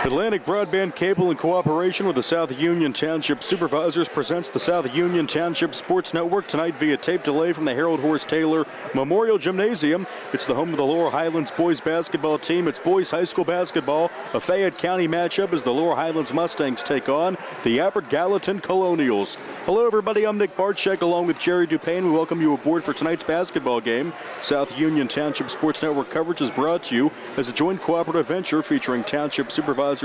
Atlantic Broadband Cable, in cooperation with the South Union Township Supervisors, presents the South Union Township Sports Network tonight via tape delay from the Harold Horse Taylor Memorial Gymnasium. It's the home of the Laurel Highlands boys basketball team. It's boys high school basketball. A Fayette County matchup as the Laurel Highlands Mustangs take on the Abbott Gallatin Colonials. Hello, everybody. I'm Nick Barczyk along with Jerry Dupain. We welcome you aboard for tonight's basketball game. South Union Township Sports Network coverage is brought to you as a joint cooperative venture featuring Township Supervisors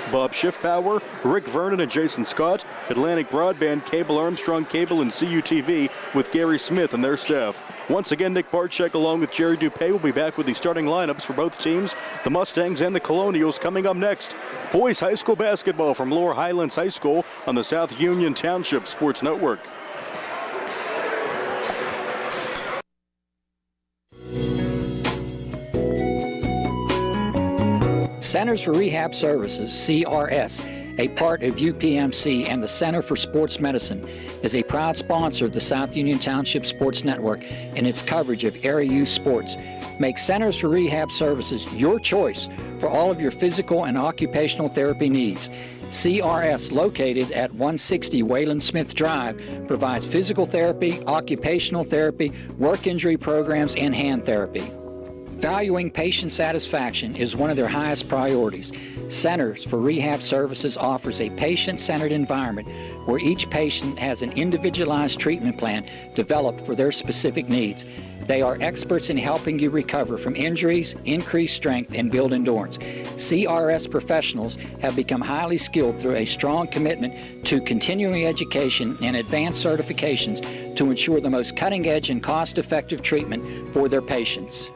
Bob Schiffbauer, Rick Vernon, and Jason Scott, Atlantic Broadband Cable, Armstrong Cable, and CUTV with Gary Smith and their staff. Once again, Nick Barczyk along with Jerry Dupay will be back with the starting lineups for both teams, the Mustangs and the Colonials, coming up next. Boys high school basketball from Laurel Highlands High School on the South Union Township Sports Network. Centers for Rehab Services, CRS, a part of UPMC and the Center for Sports Medicine, is a proud sponsor of the South Union Township Sports Network in its coverage of area youth sports. Make Centers for Rehab Services your choice for all of your physical and occupational therapy needs. CRS, located at 160 Wayland Smith Drive, provides physical therapy, occupational therapy, work injury programs, and hand therapy. Valuing patient satisfaction is one of their highest priorities. Centers for Rehab Services offers a patient-centered environment where each patient has an individualized treatment plan developed for their specific needs. They are experts in helping you recover from injuries, increase strength, and build endurance. CRS professionals have become highly skilled through a strong commitment to continuing education and advanced certifications to ensure the most cutting-edge and cost-effective treatment for their patients.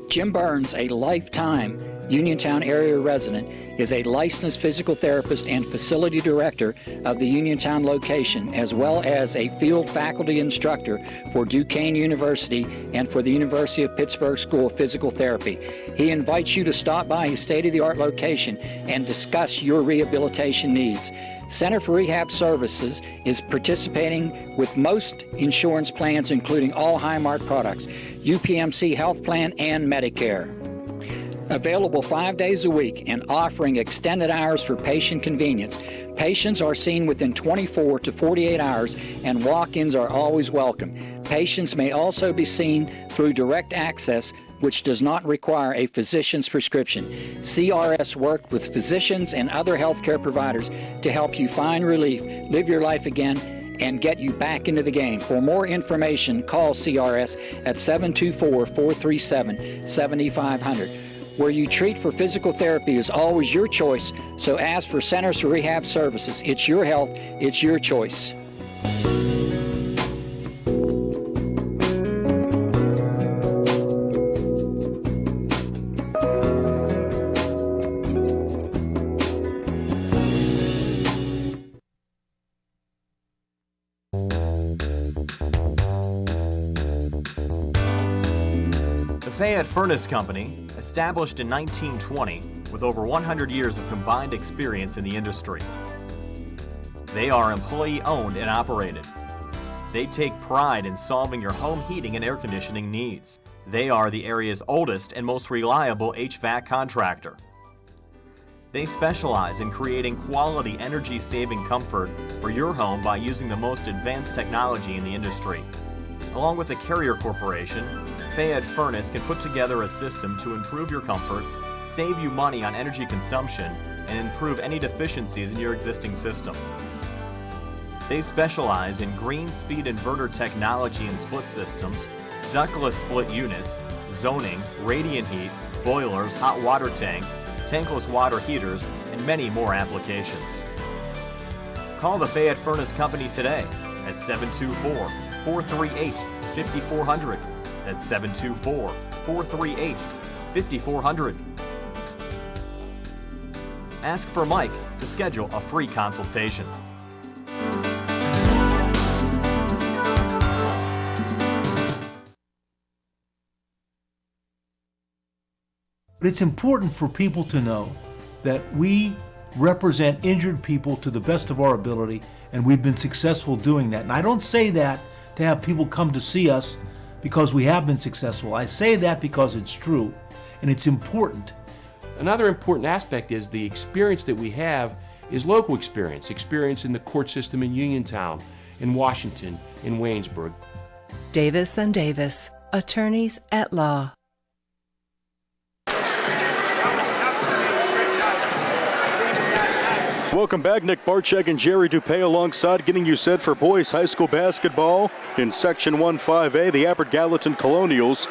Jim Burns, a lifetime Uniontown area resident, is a licensed physical therapist and facility director of the Uniontown location, as well as a field faculty instructor for Duquesne University and for the University of Pittsburgh School of Physical Therapy. He invites you to stop by his state-of-the-art location and discuss your rehabilitation needs. Center for Rehab Services is participating with most insurance plans, including all Highmark products, UPMC Health Plan, and Medicare. Available 5 days a week and offering extended hours for patient convenience. Patients are seen within 24 to 48 hours, and walk-ins are always welcome. Patients may also be seen through direct access, which does not require a physician's prescription. CRS worked with physicians and other healthcare providers to help you find relief, live your life again, and get you back into the game. For more information, call CRS at 724-437-7500. Where you treat for physical therapy is always your choice, so ask for Centers for Rehab Services. It's your health, it's your choice. The Fayette Furnace Company, established in 1920 with over 100 years of combined experience in the industry. They are employee-owned and operated. They take pride in solving your home heating and air conditioning needs. They are the area's oldest and most reliable HVAC contractor. They specialize in creating quality energy-saving comfort for your home by using the most advanced technology in the industry. Along with the Carrier Corporation, Fayette Furnace can put together a system to improve your comfort, save you money on energy consumption, and improve any deficiencies in your existing system. They specialize in green speed inverter technology and split systems, ductless split units, zoning, radiant heat, boilers, hot water tanks, tankless water heaters, and many more applications. Call the Fayette Furnace Company today at 724-438-5400. That's 724-438-5400. Ask for Mike to schedule a free consultation. But it's important for people to know that we represent injured people to the best of our ability, and we've been successful doing that. And I don't say that to have people come to see us because we have been successful. I say that because it's true, and it's important. Another important aspect is the experience that we have is local experience in the court system in Uniontown, in Washington, in Waynesburg. Davis and Davis, attorneys at law. Welcome back. Nick Barczyk and Jerry Dupay alongside, getting you set for boys high school basketball in Section 1-5A. The Abbott Gallatin Colonials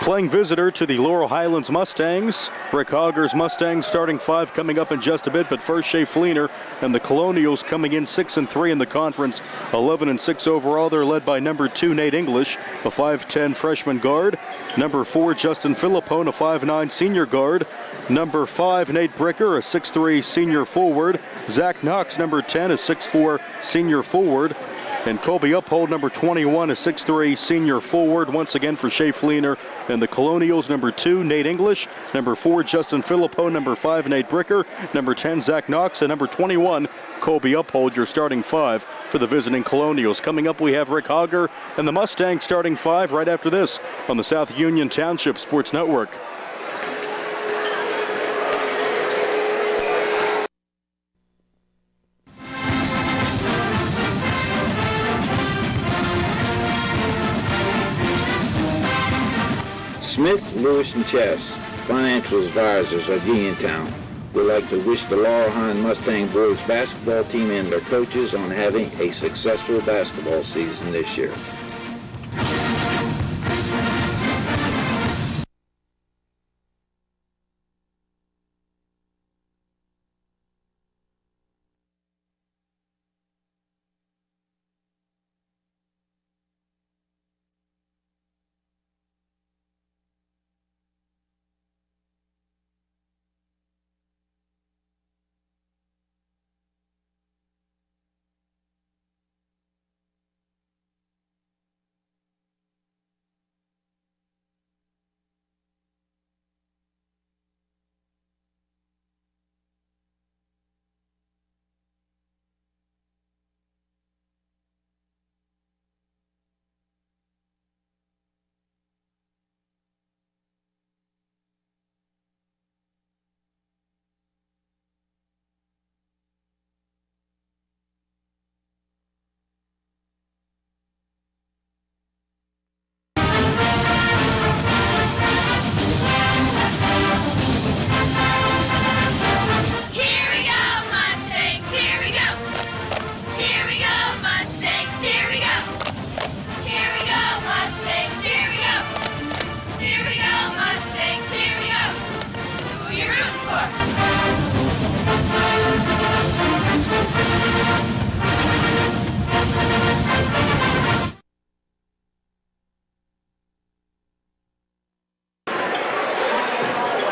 playing visitor to the Laurel Highlands Mustangs. Rick Hogger's Mustangs starting 5 coming up in just a bit, but first Shea Fleener and the Colonials coming in 6-3 in the conference, 11-6 overall. They're led by number 2 Nate English, a 5'10 freshman guard. Number 4 Justin Philippone, a 5'9 senior guard. Number 5 Nate Bricker, a 6'3 senior forward. Zach Knox, number 10, a 6'4 senior forward. And Colby Uphold, number 21, a 6'3 senior forward. Once again for Shea Fleener and the Colonials, number 2, Nate English. Number 4, Justin Philippone. Number 5, Nate Bricker. Number 10, Zach Knox. And number 21, Colby Uphold, your starting 5 for the visiting Colonials. Coming up, we have Rick Hogger and the Mustangs starting 5 right after this on the South Union Township Sports Network. Smith, Lewis & Chess, financial advisors of Uniontown, would like to wish the Laurel Highlands Mustang boys basketball team and their coaches on having a successful basketball season this year.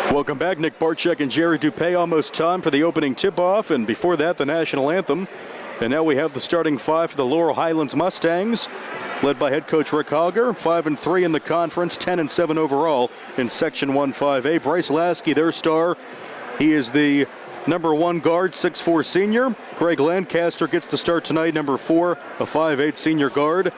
Welcome back. Nick Barczyk and Jerry Dupay. Almost time for the opening tip-off, and before that, the national anthem. And now we have the starting 5 for the Laurel Highlands Mustangs, led by head coach Rick Hogger, 5-3 in the conference, 10-7 overall in Section 1-5A. Bryce Lasky, their star. He is the number 1 guard, 6'4 senior. Greg Lancaster gets the start tonight, number 4, a 5'8 senior guard.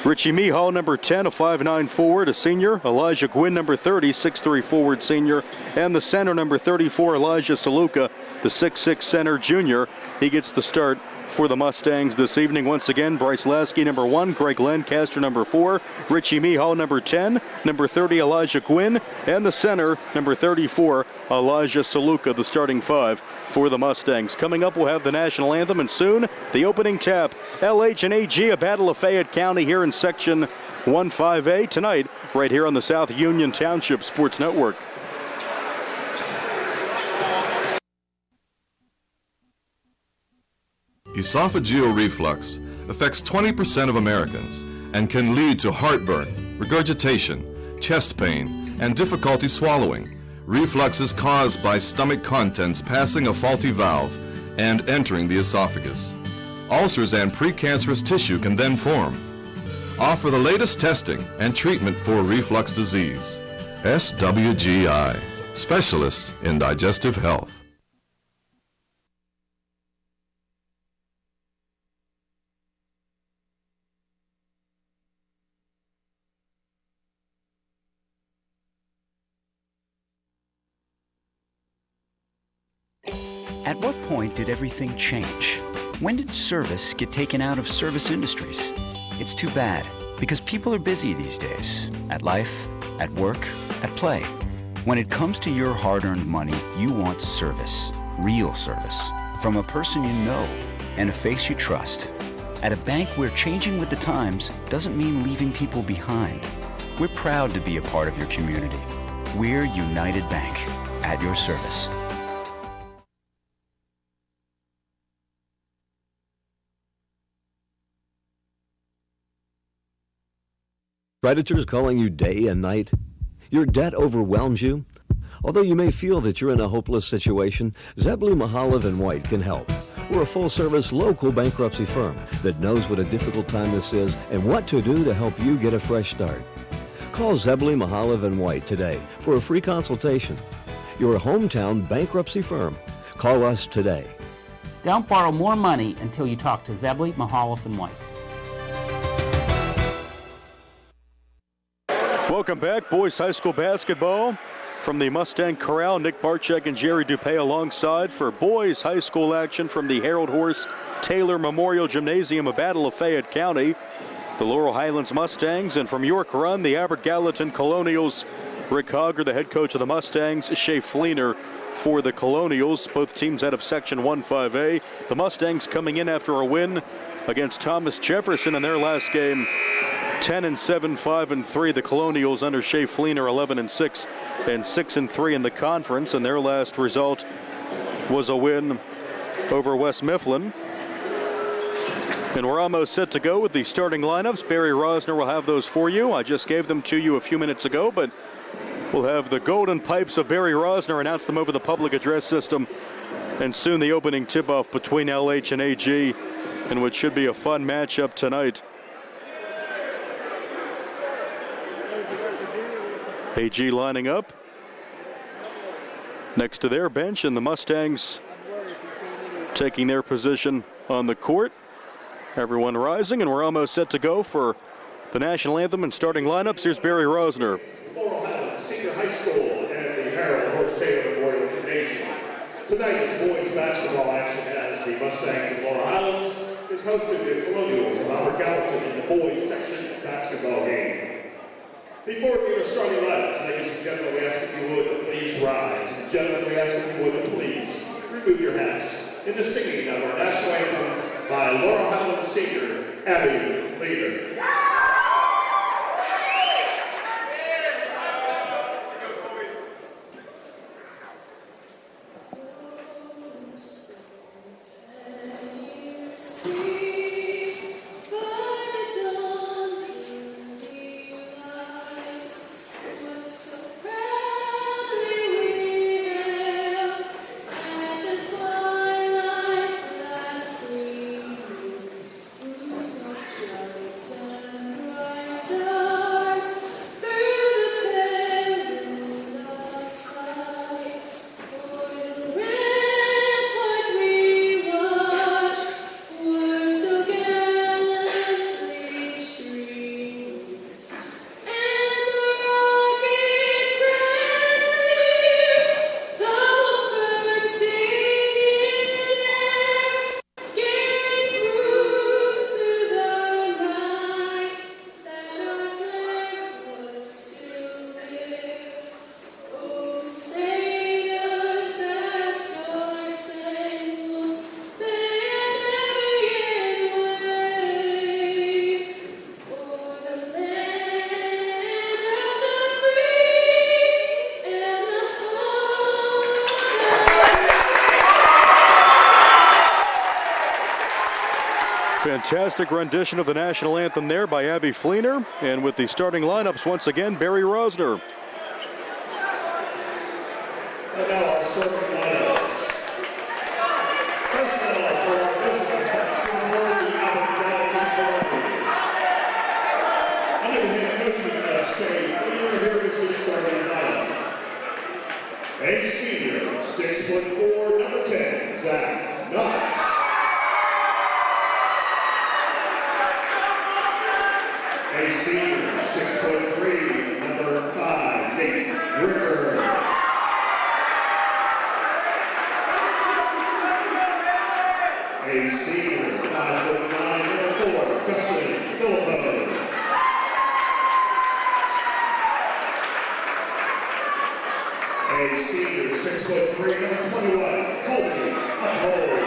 Richie Mihal, number 10, a 5'9 forward, a senior. Elijah Gwynn, number 30, 6'3 forward, senior. And the center, number 34, Elijah Saluka, the 6'6 center, junior. He gets the start for the Mustangs this evening. Once again, Bryce Lasky, number 1, Greg Lancaster, number 4, Richie Mihal, number 10, number 30, Elijah Gwynn, and the center, number 34, Elijah Saluka, the starting 5 for the Mustangs. Coming up, we'll have the national anthem, and soon, the opening tap. LH and AG, a battle of Fayette County here in Section 1-5A tonight, right here on the South Union Township Sports Network. Esophageal reflux affects 20% of Americans and can lead to heartburn, regurgitation, chest pain, and difficulty swallowing. Reflux is caused by stomach contents passing a faulty valve and entering the esophagus. Ulcers and precancerous tissue can then form. Offer the latest testing and treatment for reflux disease. SWGI, specialists in digestive health. At what point did everything change? When did service get taken out of service industries? It's too bad, because people are busy these days. At life, at work, at play. When it comes to your hard-earned money, you want service. Real service. From a person you know and a face you trust. At a bank where changing with the times doesn't mean leaving people behind. We're proud to be a part of your community. We're United Bank, at your service. Creditors calling you day and night? Your debt overwhelms you? Although you may feel that you're in a hopeless situation, Zebley, Mahalev & White can help. We're a full-service local bankruptcy firm that knows what a difficult time this is and what to do to help you get a fresh start. Call Zebley, Mahalev & White today for a free consultation. Your hometown bankruptcy firm. Call us today. Don't borrow more money until you talk to Zebley, Mahalev & White. Welcome back, boys high school basketball. From the Mustang Corral, Nick Barczyk and Jerry Dupay alongside for boys high school action from the Harold Horse Taylor Memorial Gymnasium, a battle of Fayette County. The Laurel Highlands Mustangs, and from York Run, the Abbott Gallatin Colonials. Rick Hogger, the head coach of the Mustangs, Shea Fleener for the Colonials. Both teams out of Section 1-5A. The Mustangs coming in after a win against Thomas Jefferson in their last game. 10-7, 5-3. The Colonials under Shea Fleener, 11-6 and 6-3 in the conference, and their last result was a win over West Mifflin. And we're almost set to go with the starting lineups. Barry Rosner will have those for you. I just gave them to you a few minutes ago, but we'll have the golden pipes of Barry Rosner announce them over the public address system, and soon the opening tip-off between LH and AG, in which should be a fun matchup tonight. AG lining up next to their bench, and the Mustangs taking their position on the court. Everyone rising, and we're almost set to go for the national anthem and starting lineups. Here's Barry Rosner. Laurel Highlands Senior High School and the Harold Horse Taylor Memorial Gymnasium. Tonight is boys basketball action as the Mustangs of Laurel Highlands is hosting the Colonials of Albert Gallatin in the boys section basketball game. Before we get our starting lineups, ladies and gentlemen, we ask if you would to please rise. And gentlemen, we ask if you would to please remove your hats in the singing of our national anthem by Laurel Highlands singer Abby Leader. Fantastic rendition of the national anthem there by Abby Fleener. And with the starting lineups, once again, Barry Rosner. And now our starting lineups. First of all, for our visitors, that's the Albert Gallatin Colonials. Under the head coaching of Shea Fleener, here is the starting lineup. A senior, 6'4", number 10, Zach Knox. A senior, 6'3", number 5, Nate Ricker. A senior, 5'9", number 4, Justin Philippo. A senior, 6'3", number 21, Colby Uphold.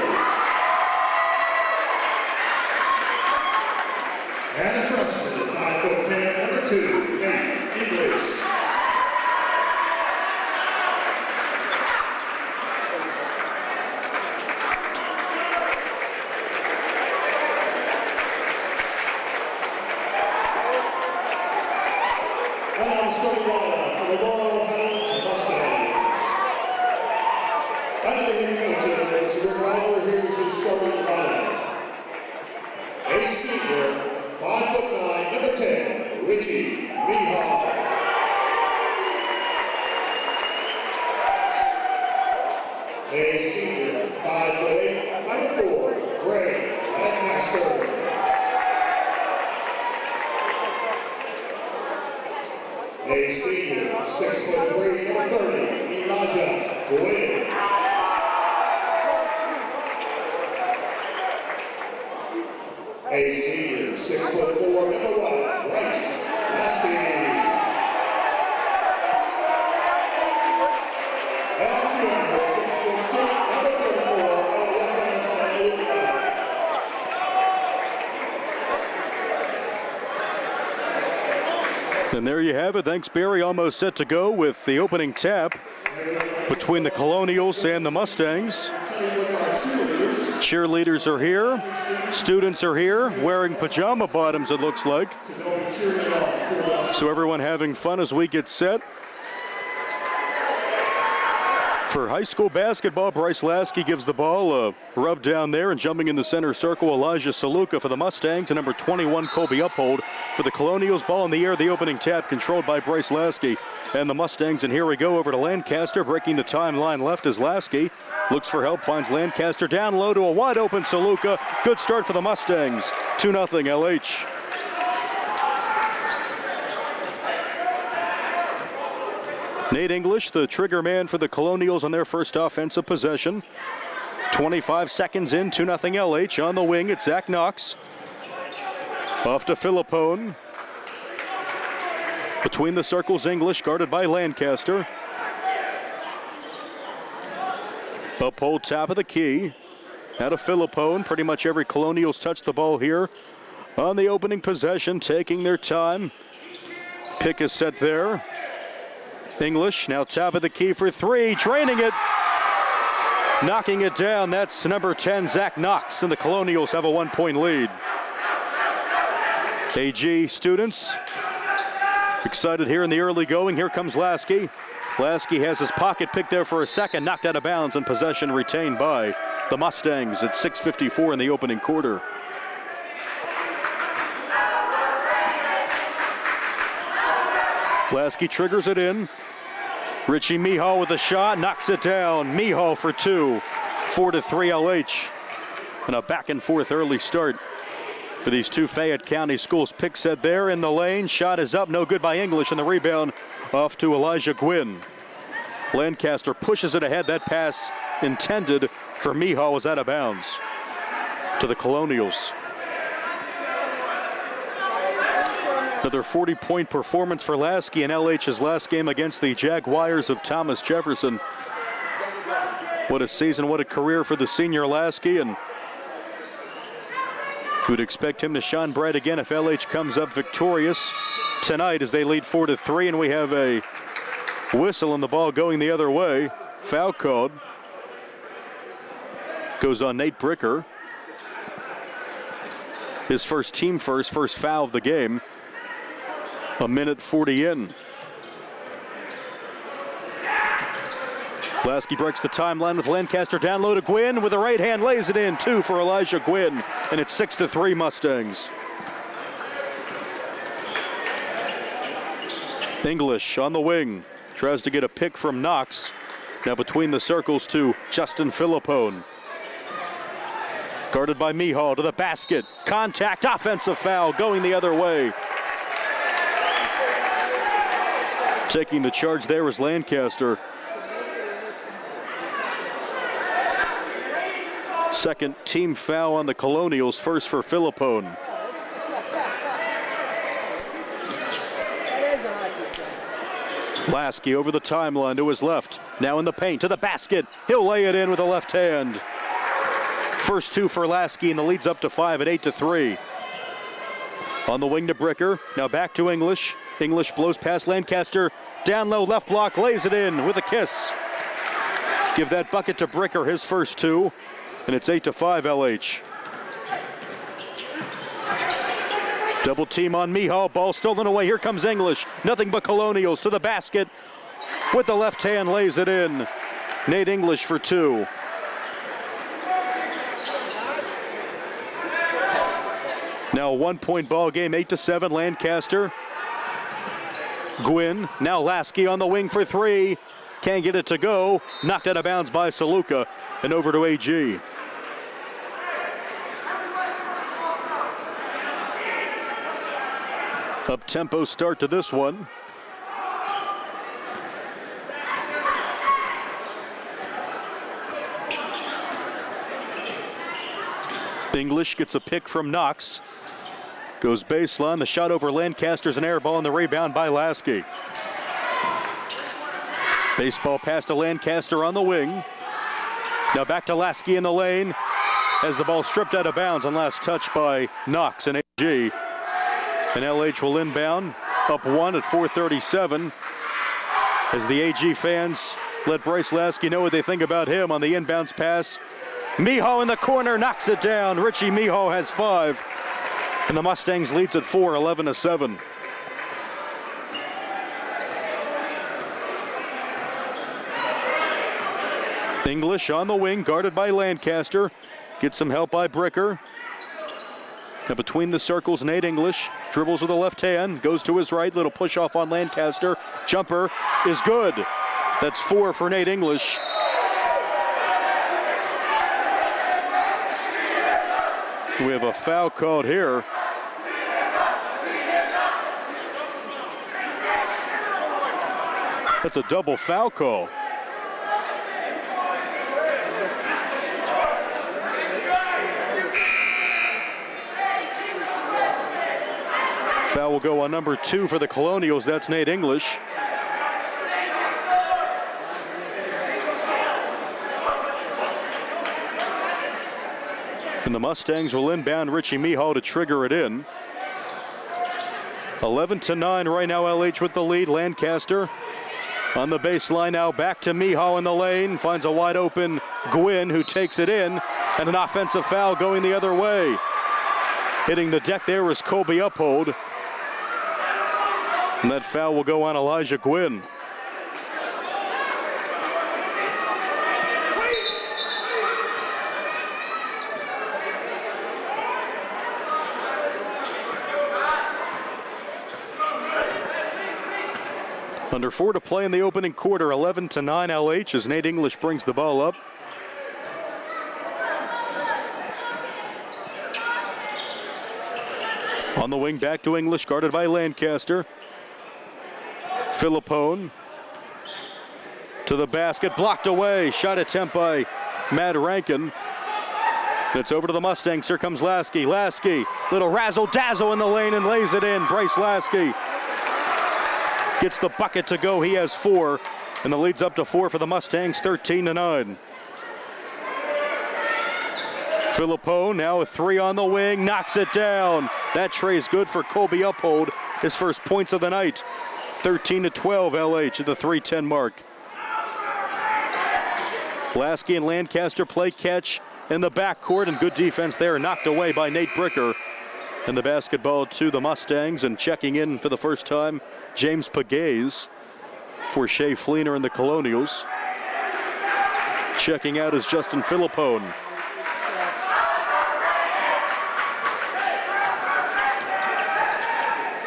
And a freshman, 5'10", number 2, Nate English. And now the starting lineup for the Laurel Highlands Mustangs. Under the head coaches, Rick Lauer, here's his starting lineup. A senior, 5'9", number 10, Richie Mihal. A senior, 5'8", number 4, Greg Lancaster. A senior, 6'3", number 30, Elijah Gwynn. A senior, 6'4", number 1, Bryce Lasky. And junior, 6'6", number 34, LSS. And there you have it. Thanks, Barry. Almost set to go with the opening tap between the Colonials and the Mustangs. Cheerleaders are here. Students are here wearing pajama bottoms, it looks like. So everyone having fun as we get set. For high school basketball, Bryce Lasky gives the ball a rub down there, and jumping in the center circle, Elijah Saluka for the Mustangs, and number 21, Colby Uphold for the Colonials. Ball in the air, the opening tap controlled by Bryce Lasky and the Mustangs. And here we go over to Lancaster, breaking the timeline left as Lasky looks for help, finds Lancaster down low to a wide open Saluka. Good start for the Mustangs, 2-0 LH. Nate English, the trigger man for the Colonials on their first offensive possession. 25 seconds in, 2-0 LH. On the wing, it's Zach Knox. Off to Philippone. Between the circles, English, guarded by Lancaster. Uphold top of the key. Out of Philippone. Pretty much every Colonials touch the ball here on the opening possession, taking their time. Pick is set there. English now top of the key for three, draining it, knocking it down. That's number 10, Zach Knox, and the Colonials have a 1-point lead. AG students excited here in the early going. Here comes Lasky. Lasky has his pocket picked there for a second, knocked out of bounds, and possession retained by the Mustangs at 6:54 in the opening quarter. Lasky triggers it in. Richie Mihal with a shot, knocks it down. Mihal for two, 4-3 LH. And a back and forth early start for these two Fayette County schools. Pick set there in the lane. Shot is up, no good by English, and the rebound off to Elijah Gwynn. Lancaster pushes it ahead. That pass intended for Mihal was out of bounds to the Colonials. Another 40-point performance for Lasky in LH's last game against the Jaguars of Thomas Jefferson. What a season, what a career for the senior Lasky, and we'd expect him to shine bright again if LH comes up victorious tonight as they lead 4-3, and we have a whistle and the ball going the other way. Foul called. Goes on Nate Bricker. His first team first foul of the game. A minute 40 in. Lasky breaks the timeline with Lancaster down low to Gwynn with the right hand, lays it in. Two for Elijah Gwynn, and it's 6-3 Mustangs. English on the wing, tries to get a pick from Knox. Now between the circles to Justin Philippone. Guarded by Mihal to the basket. Contact, offensive foul going the other way. Taking the charge there was Second team foul on the Colonials, first for Philippone. Lasky over the timeline to his left. Now in the paint to the basket. He'll lay it in with the left hand. First two for Lasky, and the lead's up to 5 at 8-3. On the wing to Bricker. Now back to English. English blows past Lancaster. Down low, left block, lays it in with a kiss. Give that bucket to Bricker, his first two. And it's 8-5 LH. Double team on Mihal. Ball stolen away. Here comes English. Nothing but Colonials to the basket. With the left hand, lays it in. Nate English for two. Now a 1-point ball game, 8-7, Lancaster. Gwynn, now Lasky on the wing for three. Can't get it to go. Knocked out of bounds by Saluka and over to AG. Up-tempo start to this one. English gets a pick from Knox. Goes baseline. The shot over Lancaster's an air ball, and the rebound by Lasky. Baseball pass to Lancaster on the wing. Now back to Lasky in the lane as the ball stripped out of bounds on last touch by Knox and AG. And LH will inbound up one at 4:37 as the AG fans let Bryce Lasky know what they think about him on the inbounds pass. Miho in the corner knocks it down. Richie Miho has 5. And the Mustangs leads at 4, 11-7. English on the wing, guarded by Lancaster. Gets some help by Bricker. Now between the circles, Nate English dribbles with the left hand, goes to his right, little push off on Lancaster. Jumper is good. That's 4 for Nate English. We have a foul called here. That's a double foul call. Foul will go on number 2 for the Colonials. That's Nate English. And the Mustangs will inbound Richie Mihal to trigger it in. 11-9 right now, LH with the lead. Lancaster on the baseline now, back to Mihal in the lane. Finds a wide open Gwynn who takes it in. And an offensive foul going the other way. Hitting the deck there was Colby Uphold. And that foul will go on Elijah Gwynn. Under 4 to play in the opening quarter, 11-9 LH as Nate English brings the ball up. On the wing, back to English, guarded by Lancaster. Philippone to the basket, blocked away. Shot attempt by Matt Rankin. It's over to the Mustangs. Here comes Lasky. Lasky, little razzle-dazzle in the lane and lays it in. Bryce Lasky gets the bucket to go. He has 4, and the lead's up to 4 for the Mustangs, 13-9. Philippone now a 3 on the wing, knocks it down. That trey's good for Colby Uphold, his first points of the night. 13-12 LH at the 3:10 mark. Lasky and Lancaster play catch in the backcourt, and good defense there, knocked away by Nate Bricker. And the basketball to the Mustangs, and checking in for the first time, James Pagaze for Shea Fleener and the Colonials. Checking out is Justin Philippone.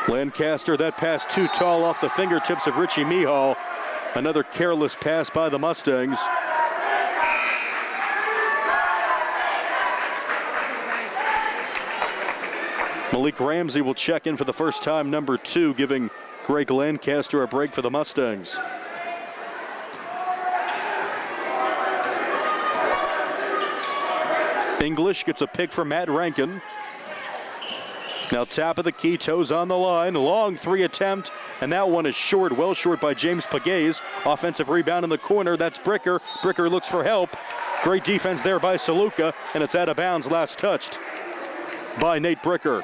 Lancaster, that pass too tall off the fingertips of Richie Mihal. Another careless pass by the Mustangs. Malik Ramsey will check in for the first time, number 2, giving Greg Lancaster a break for the Mustangs. English gets a pick from Matt Rankin. Now top of the key, toes on the line. Long three attempt, and that one is short, well short by James Pagaze. Offensive rebound in the corner, that's Bricker. Bricker looks for help. Great defense there by Saluka, and it's out of bounds, last touched by Nate Bricker.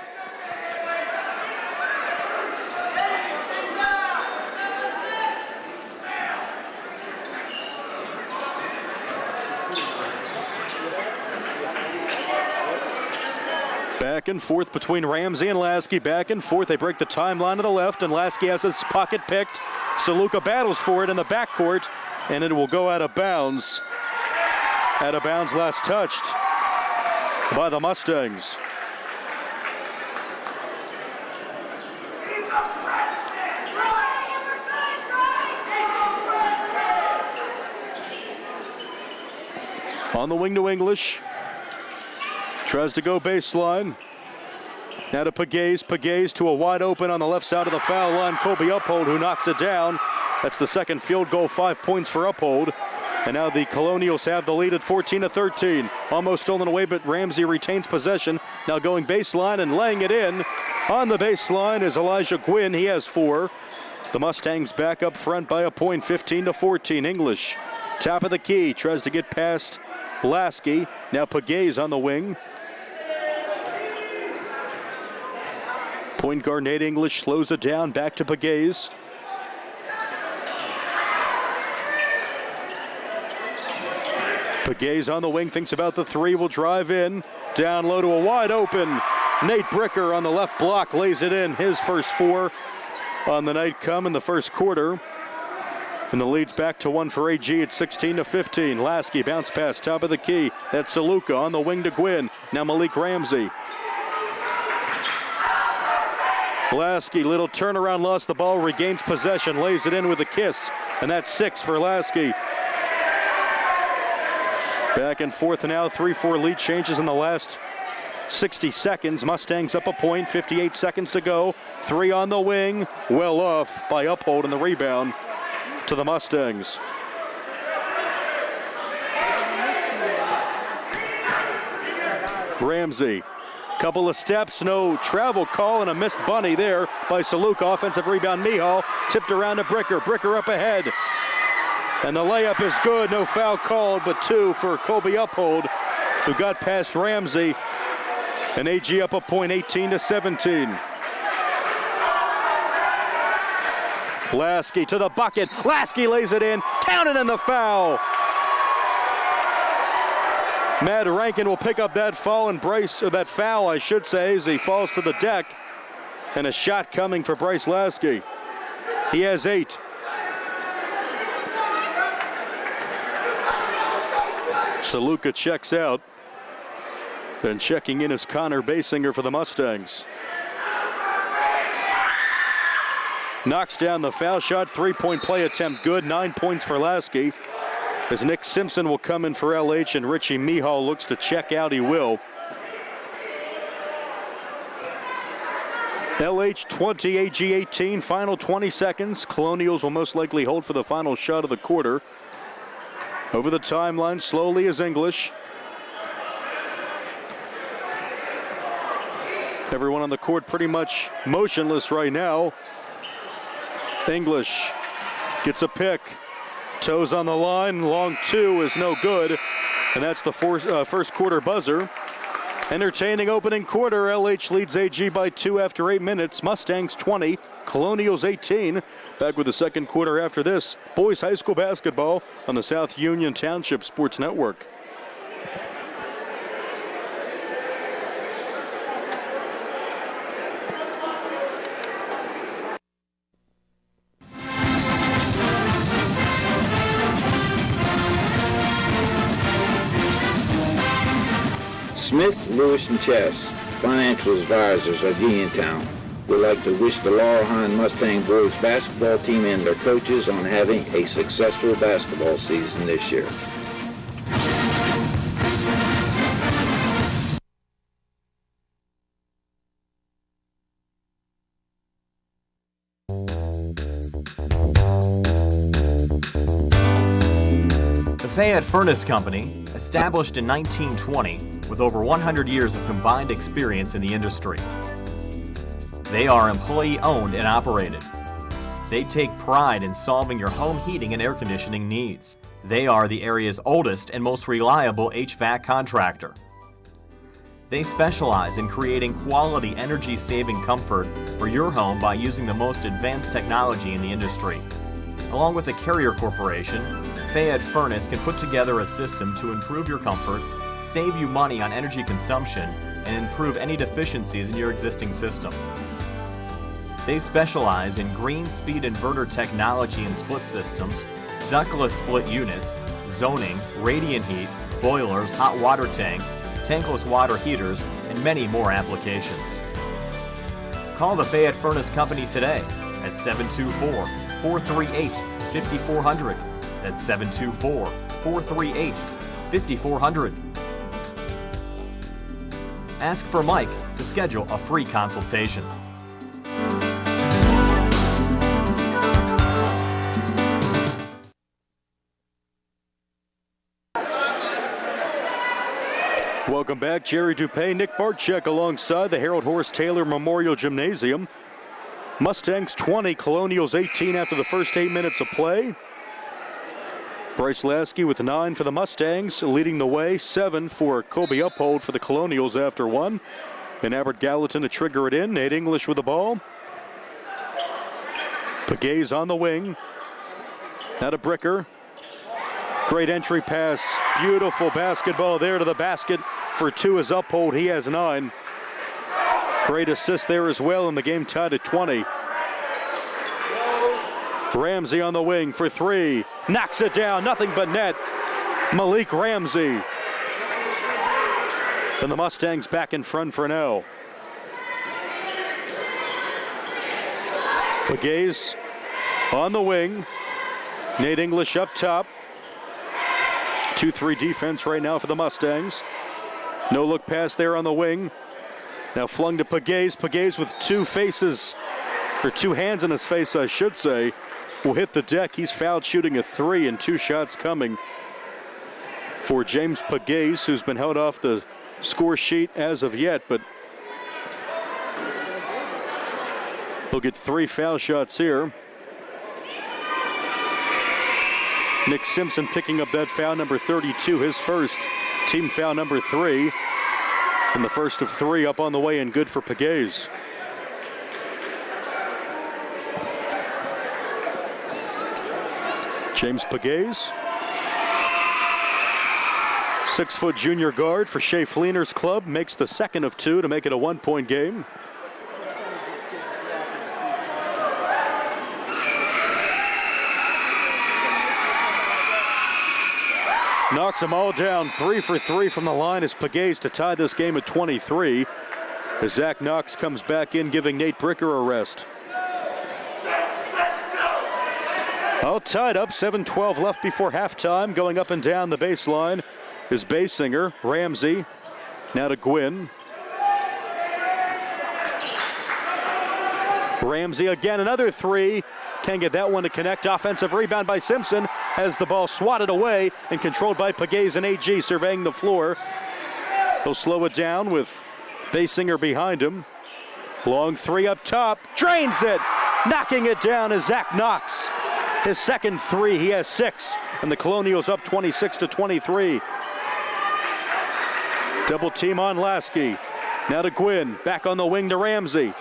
Back and forth between Ramsey and Lasky. Back and forth. They break the timeline to the left, and Lasky has his pocket picked. Saluka battles for it in the backcourt, and it will go out of bounds. Out of bounds, last touched by the Mustangs. On the wing to English. Tries to go baseline. Now to Pagaze. Pagaze to a wide open on the left side of the foul line. Colby Uphold, who knocks it down. That's the second field goal, 5 points for Uphold. And now the Colonials have the lead at 14-13. Almost stolen away, but Ramsey retains possession. Now going baseline and laying it in. On the baseline is Elijah Gwynn. He has 4. The Mustangs back up front by a point, 15-14. English, top of the key, tries to get past Lasky. Now Pagaze on the wing. Point guard Nate English slows it down, back to Pagaze. Pagaze on the wing, thinks about the three, will drive in. Down low to a wide open Nate Bricker on the left block, lays it in. His first 4 on the night come in the first quarter. And the lead's back to 1 for AG at 16-15. Lasky bounce pass, top of the key. That's Saluka on the wing to Gwynn. Now Malik Ramsey. Lasky, little turnaround, lost the ball, regains possession, lays it in with a kiss. And that's 6 for Lasky. Back and forth now, 3-4 lead changes in the last 60 seconds. Mustangs up a point, 58 seconds to go. 3 on the wing, well off by Uphold in the rebound to the Mustangs. Ramsey, couple of steps, no travel call, and a missed bunny there by Saluka. Offensive rebound, Mihal, tipped around to Bricker. Bricker up ahead. And the layup is good, no foul called, but 2 for Colby Uphold, who got past Ramsey. And AG up a point, 18-17. Lasky to the bucket. Lasky lays it in. Counted in the foul. Matt Rankin will pick up that foul, and that foul, I should say, as he falls to the deck. And a shot coming for Bryce Lasky. He has 8. Saluka checks out. Then checking in is Connor Basinger for the Mustangs. Knocks down the foul shot, 3-point play attempt good, 9 points for Lasky. As Nick Simpson will come in for LH and Richie Mihal looks to check out, he will. LH 20, AG 18, final 20 seconds. Colonials will most likely hold for the final shot of the quarter. Over the timeline, slowly is English. Everyone on the court pretty much motionless right now. English gets a pick. Toes on the line. Long 2 is no good. And that's the first quarter buzzer. Entertaining opening quarter. LH leads AG by 2 after 8 minutes. Mustangs 20. Colonials 18. Back with the second quarter after this. Boys high school basketball on the South Union Township Sports Network. Smith, Lewis, and Chess, financial advisors of Uniontown, would like to wish the Laurel Highlands Mustang boys basketball team and their coaches on having a successful basketball season this year. The Fayette Furnace Company, established in 1920 with over 100 years of combined experience in the industry. They are employee-owned and operated. They take pride in solving your home heating and air conditioning needs. They are the area's oldest and most reliable HVAC contractor. They specialize in creating quality energy-saving comfort for your home by using the most advanced technology in the industry. Along with the Carrier Corporation, Fayette Furnace can put together a system to improve your comfort, save you money on energy consumption, and improve any deficiencies in your existing system. They specialize in green speed inverter technology and split systems, ductless split units, zoning, radiant heat, boilers, hot water tanks, tankless water heaters, and many more applications. Call the Fayette Furnace Company today at 724-438-5400. That's 724-438-5400. Ask for Mike to schedule a free consultation. Welcome back. Jerry Dupay, Nick Barczyk alongside the Harold Horse Taylor Memorial Gymnasium. Mustangs 20, Colonials 18 after the first 8 minutes of play. Bryce Lasky with 9 for the Mustangs, leading the way. 7 for Kobe Uphold for the Colonials after 1. And Albert Gallatin to trigger it in. Nate English with the ball. Pagaze on the wing. Now to Bricker. Great entry pass. Beautiful basketball there to the basket for 2 is Uphold. He has 9. Great assist there as well, and the game tied at 20. Ramsey on the wing for 3. Knocks it down. Nothing but net. Malik Ramsey. And the Mustangs back in front for now. Pagaze on the wing. Nate English up top. 2-3 defense right now for the Mustangs. No look pass there on the wing. Now flung to Pagaze. Pagaze with 2 faces, or 2 hands in his face, I should say, will hit the deck. He's fouled shooting a 3 and 2 shots coming for James Pagaze, who's been held off the score sheet as of yet, but he'll get 3 foul shots here. Nick Simpson picking up that foul, number 32, his first, team foul number 3. And the first of 3 up on the way and good for Pagaze. James Pagaze. 6-foot junior guard for Shea Fleener's club, makes the second of 2 to make it a 1-point game. Knocks them all down. 3 for 3 from the line as Pagaze to tie this game at 23. As Zach Knox comes back in, giving Nate Bricker a rest. All tied up. 7:12 left before halftime. Going up and down the baseline is Basinger. Ramsey. Now to Gwynn. Ramsey again. Another 3. Can't get that one to connect. Offensive rebound by Simpson. Has the ball swatted away and controlled by Pagaze and AG surveying the floor. He'll slow it down with Basinger behind him. Long 3 up top. Drains it. Knocking it down is Zach Knox. His second 3. He has 6. And the Colonials up 26-23. Double team on Lasky. Now to Gwynn. Back on the wing to Ramsey.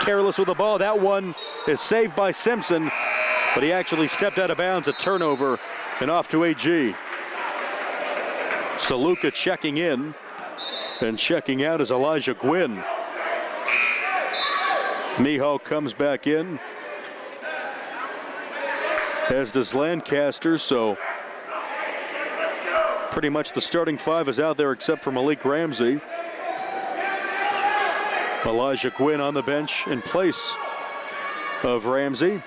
Careless with the ball. That one is saved by Simpson, but he actually stepped out of bounds. A turnover and off to AG. Saluka checking in, and checking out is Elijah Gwynn. Miho comes back in, as does Lancaster, so pretty much the starting 5 is out there except for Malik Ramsey. Elijah Gwynn on the bench in place of Ramsey.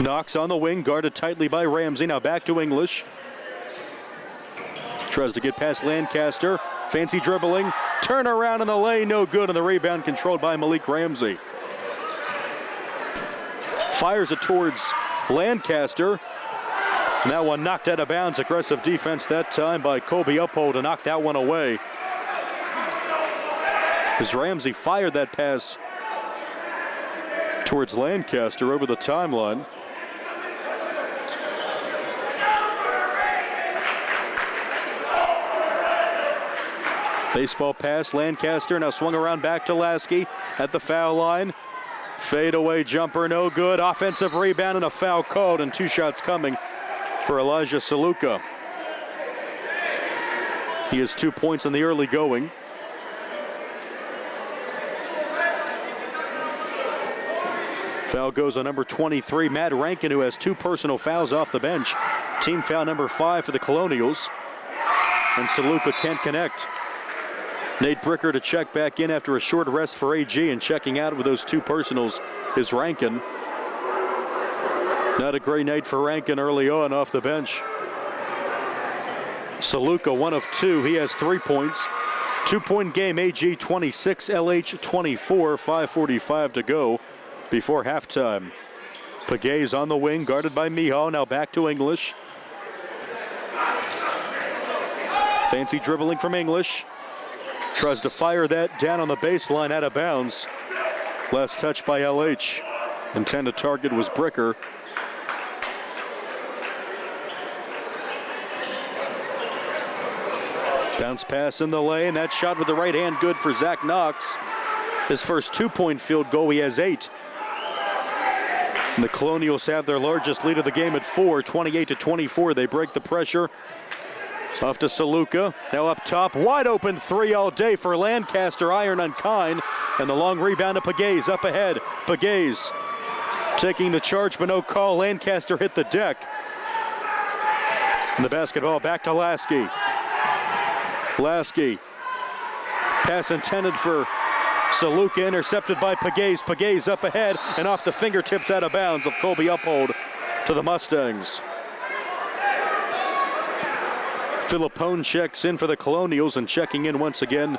Knox on the wing, guarded tightly by Ramsey. Now back to English. Tries to get past Lancaster. Fancy dribbling. Turn around in the lane, no good, and the rebound controlled by Malik Ramsey. Fires it towards Lancaster. And that one knocked out of bounds. Aggressive defense that time by Colby Uphold to knock that one away. As Ramsey fired that pass towards Lancaster over the timeline. Baseball pass, Lancaster now swung around back to Lasky at the foul line. Fadeaway jumper, no good. Offensive rebound and a foul called, and 2 shots coming for Elijah Saluka. He has 2 points in the early going. Foul goes on number 23, Matt Rankin, who has 2 personal fouls off the bench. Team foul number 5 for the Colonials. And Saluka can't connect. Nate Bricker to check back in after a short rest for AG, and checking out with those 2 personals is Rankin. Not a great night for Rankin early on off the bench. Saluka 1 of 2. He has 3 points. 2-point game, AG 26, LH 24, 5:45 to go before halftime. Pagay's on the wing, guarded by Mihal. Now back to English. Fancy dribbling from English. Tries to fire that down on the baseline, out of bounds. Last touch by LH. Intended target was Bricker. Bounce pass in the lane. That shot with the right hand good for Zach Knox. His first 2-point field goal, he has 8. And the Colonials have their largest lead of the game at 4, 28-24. They break the pressure. Off to Saluka. Now up top. Wide open 3 all day for Lancaster. Iron unkind. And the long rebound to Pagay's up ahead. Pagay's taking the charge, but no call. Lancaster hit the deck. And the basketball back to Lasky. Lasky. Pass intended for Saluka, intercepted by Pagay's. Pagay's up ahead and off the fingertips, out of bounds of Colby Uphold to the Mustangs. Philippone checks in for the Colonials, and checking in once again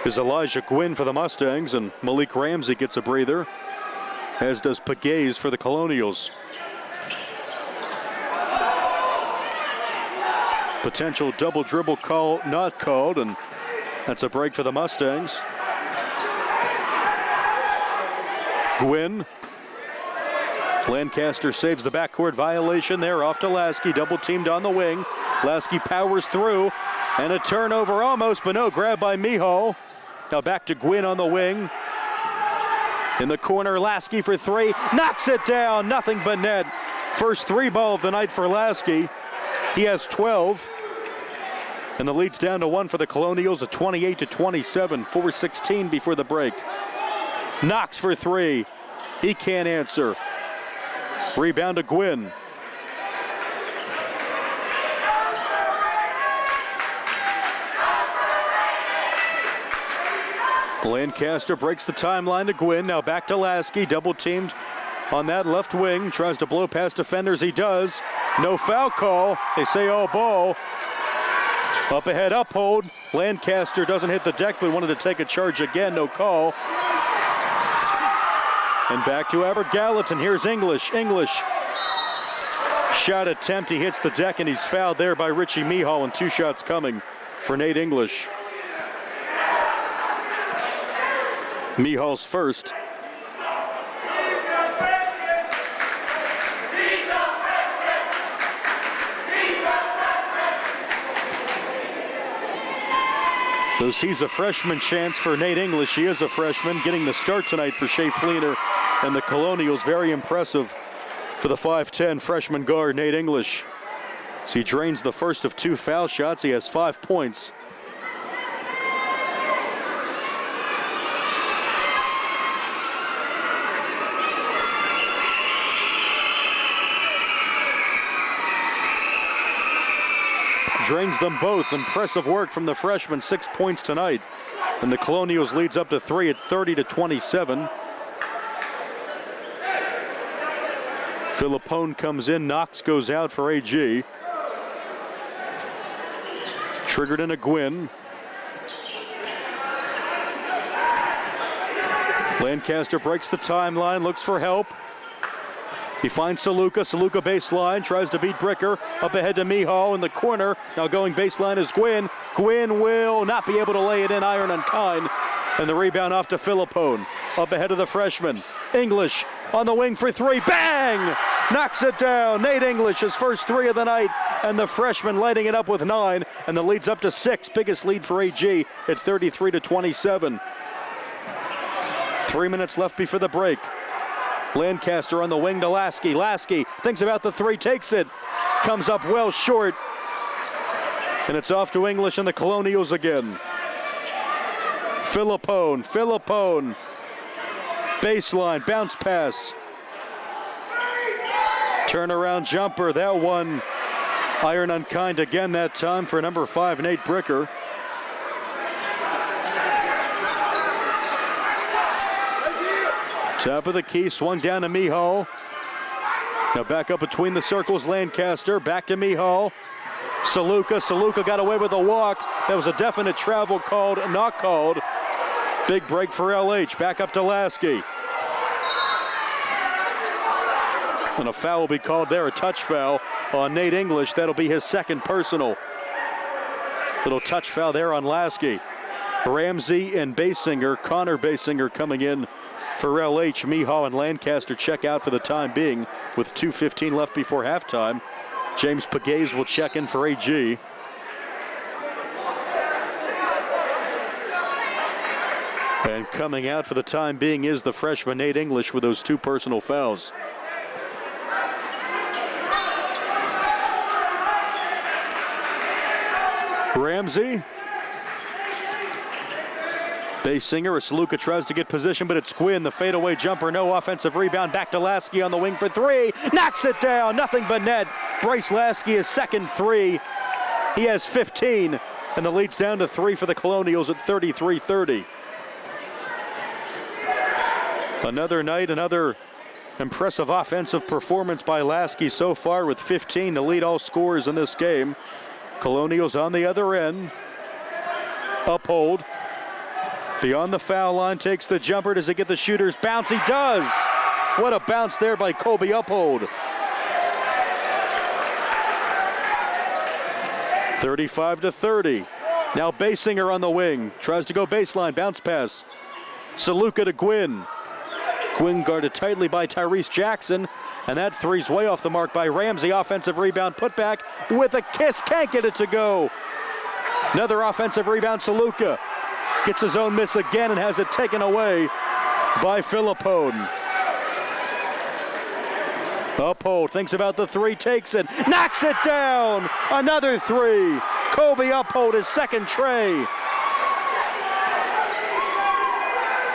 is Elijah Gwynn for the Mustangs, and Malik Ramsey gets a breather, as does Pagay's for the Colonials. Potential double dribble call not called, and that's a break for the Mustangs. Gwynn. Lancaster saves the backcourt violation there. Off to Lasky, double teamed on the wing. Lasky powers through, and a turnover almost, but no, grab by Mihal. Now back to Gwynn on the wing. In the corner, Lasky for 3, knocks it down, nothing but net. First 3 ball of the night for Lasky. He has 12. And the lead's down to 1 for the Colonials at 28-27, 4:16 before the break. Knox for 3, he can't answer. Rebound to Gwynn. Lancaster breaks the timeline to Gwynn. Now back to Lasky, double teamed on that left wing. Tries to blow past defenders, he does. No foul call. They say all ball. Up ahead, Uphold. Lancaster doesn't hit the deck, but wanted to take a charge again. No call. And back to Albert Gallatin. Here's English. English. Shot attempt. He hits the deck, and he's fouled there by Richie Mihal, and 2 shots coming for Nate English. Mihal's first. Though he's a freshman chance for Nate English. He is a freshman, getting the start tonight for Shea Fleener and the Colonials. Very impressive for the 5'10 freshman guard, Nate English. So he drains the first of 2 foul shots. He has 5 points. Drains them both. Impressive work from the freshman. 6 points tonight. And the Colonials leads up to 3 at 30-27. Philippone comes in. Knox goes out for AG. Triggered in a Gwynn. Lancaster breaks the timeline, looks for help. He finds Saluka. Saluka baseline, tries to beat Bricker. Up ahead to Mihal in the corner. Now going baseline is Gwynn. Gwynn will not be able to lay it in. Iron Unkind. And the rebound off to Philippone. Up ahead of the freshman. English on the wing for three. Bang! Knocks it down. Nate English, his first three of the night. And the freshman lighting it up with 9. And the lead's up to 6. Biggest lead for AG at 33-27. 3 minutes left before the break. Lancaster on the wing to Lasky. Lasky thinks about the three, takes it. Comes up well short. And it's off to English and the Colonials again. Philippone. Baseline, bounce pass. Turnaround jumper, that one. Iron Unkind again that time for number 5, Nate Bricker. Top of the key, swung down to Mihal. Now back up between the circles, Lancaster. Back to Mihal. Saluka got away with a walk. That was a definite travel called, not called. Big break for LH. Back up to Lasky. And a foul will be called there, a touch foul on Nate English. That'll be his second personal. Little touch foul there on Lasky. Ramsey and Basinger, Connor Basinger coming in for LH. Mihal and Lancaster check out for the time being with 2:15 left before halftime. James Pegues will check in for AG. And coming out for the time being is the freshman Nate English with those 2 personal fouls. Ramsey. Basinger, or Saluka tries to get position, but it's Gwynn. The fadeaway jumper, no offensive rebound. Back to Lasky on the wing for 3. Knocks it down, nothing but net. Bryce Lasky, his second 3. He has 15, and the lead's down to 3 for the Colonials at 33-30. Another night, another impressive offensive performance by Lasky so far with 15 to lead all scorers in this game. Colonials on the other end. Uphold. Beyond the foul line, takes the jumper. Does he get the shooter's bounce? He does. What a bounce there by Kobe Uphold. 35-30. Now Basinger on the wing. Tries to go baseline, bounce pass. Saluka to Gwynn. Gwynn guarded tightly by Tyrese Jackson. And that three's way off the mark by Ramsey. Offensive rebound, put back with a kiss. Can't get it to go. Another offensive rebound, Saluka. Gets his own miss again and has it taken away by Philippone. Uphold thinks about the 3, takes it, knocks it down. Another 3. Kobe Uphold, his second tray.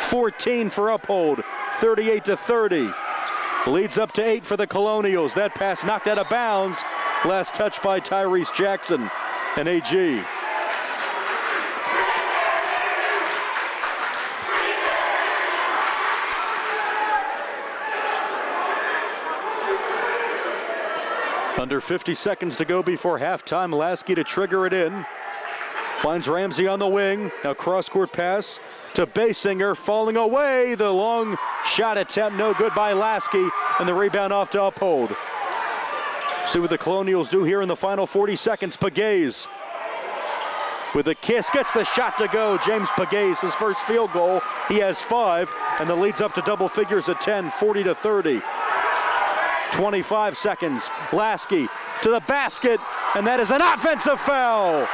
14 for Uphold, 38-30. Leads up to 8 for the Colonials. That pass knocked out of bounds. Last touch by Tyrese Jackson and AG. Under 50 seconds to go before halftime. Lasky to trigger it in. Finds Ramsey on the wing. Now cross-court pass to Basinger. Falling away. The long shot attempt no good by Lasky. And the rebound off to Uphold. See what the Colonials do here in the final 40 seconds. Pegues with a kiss. Gets the shot to go. James Pegues, his first field goal. He has 5. And the lead's up to double figures at 10, 40-30. 25 seconds. Lasky to the basket, and that is an offensive foul.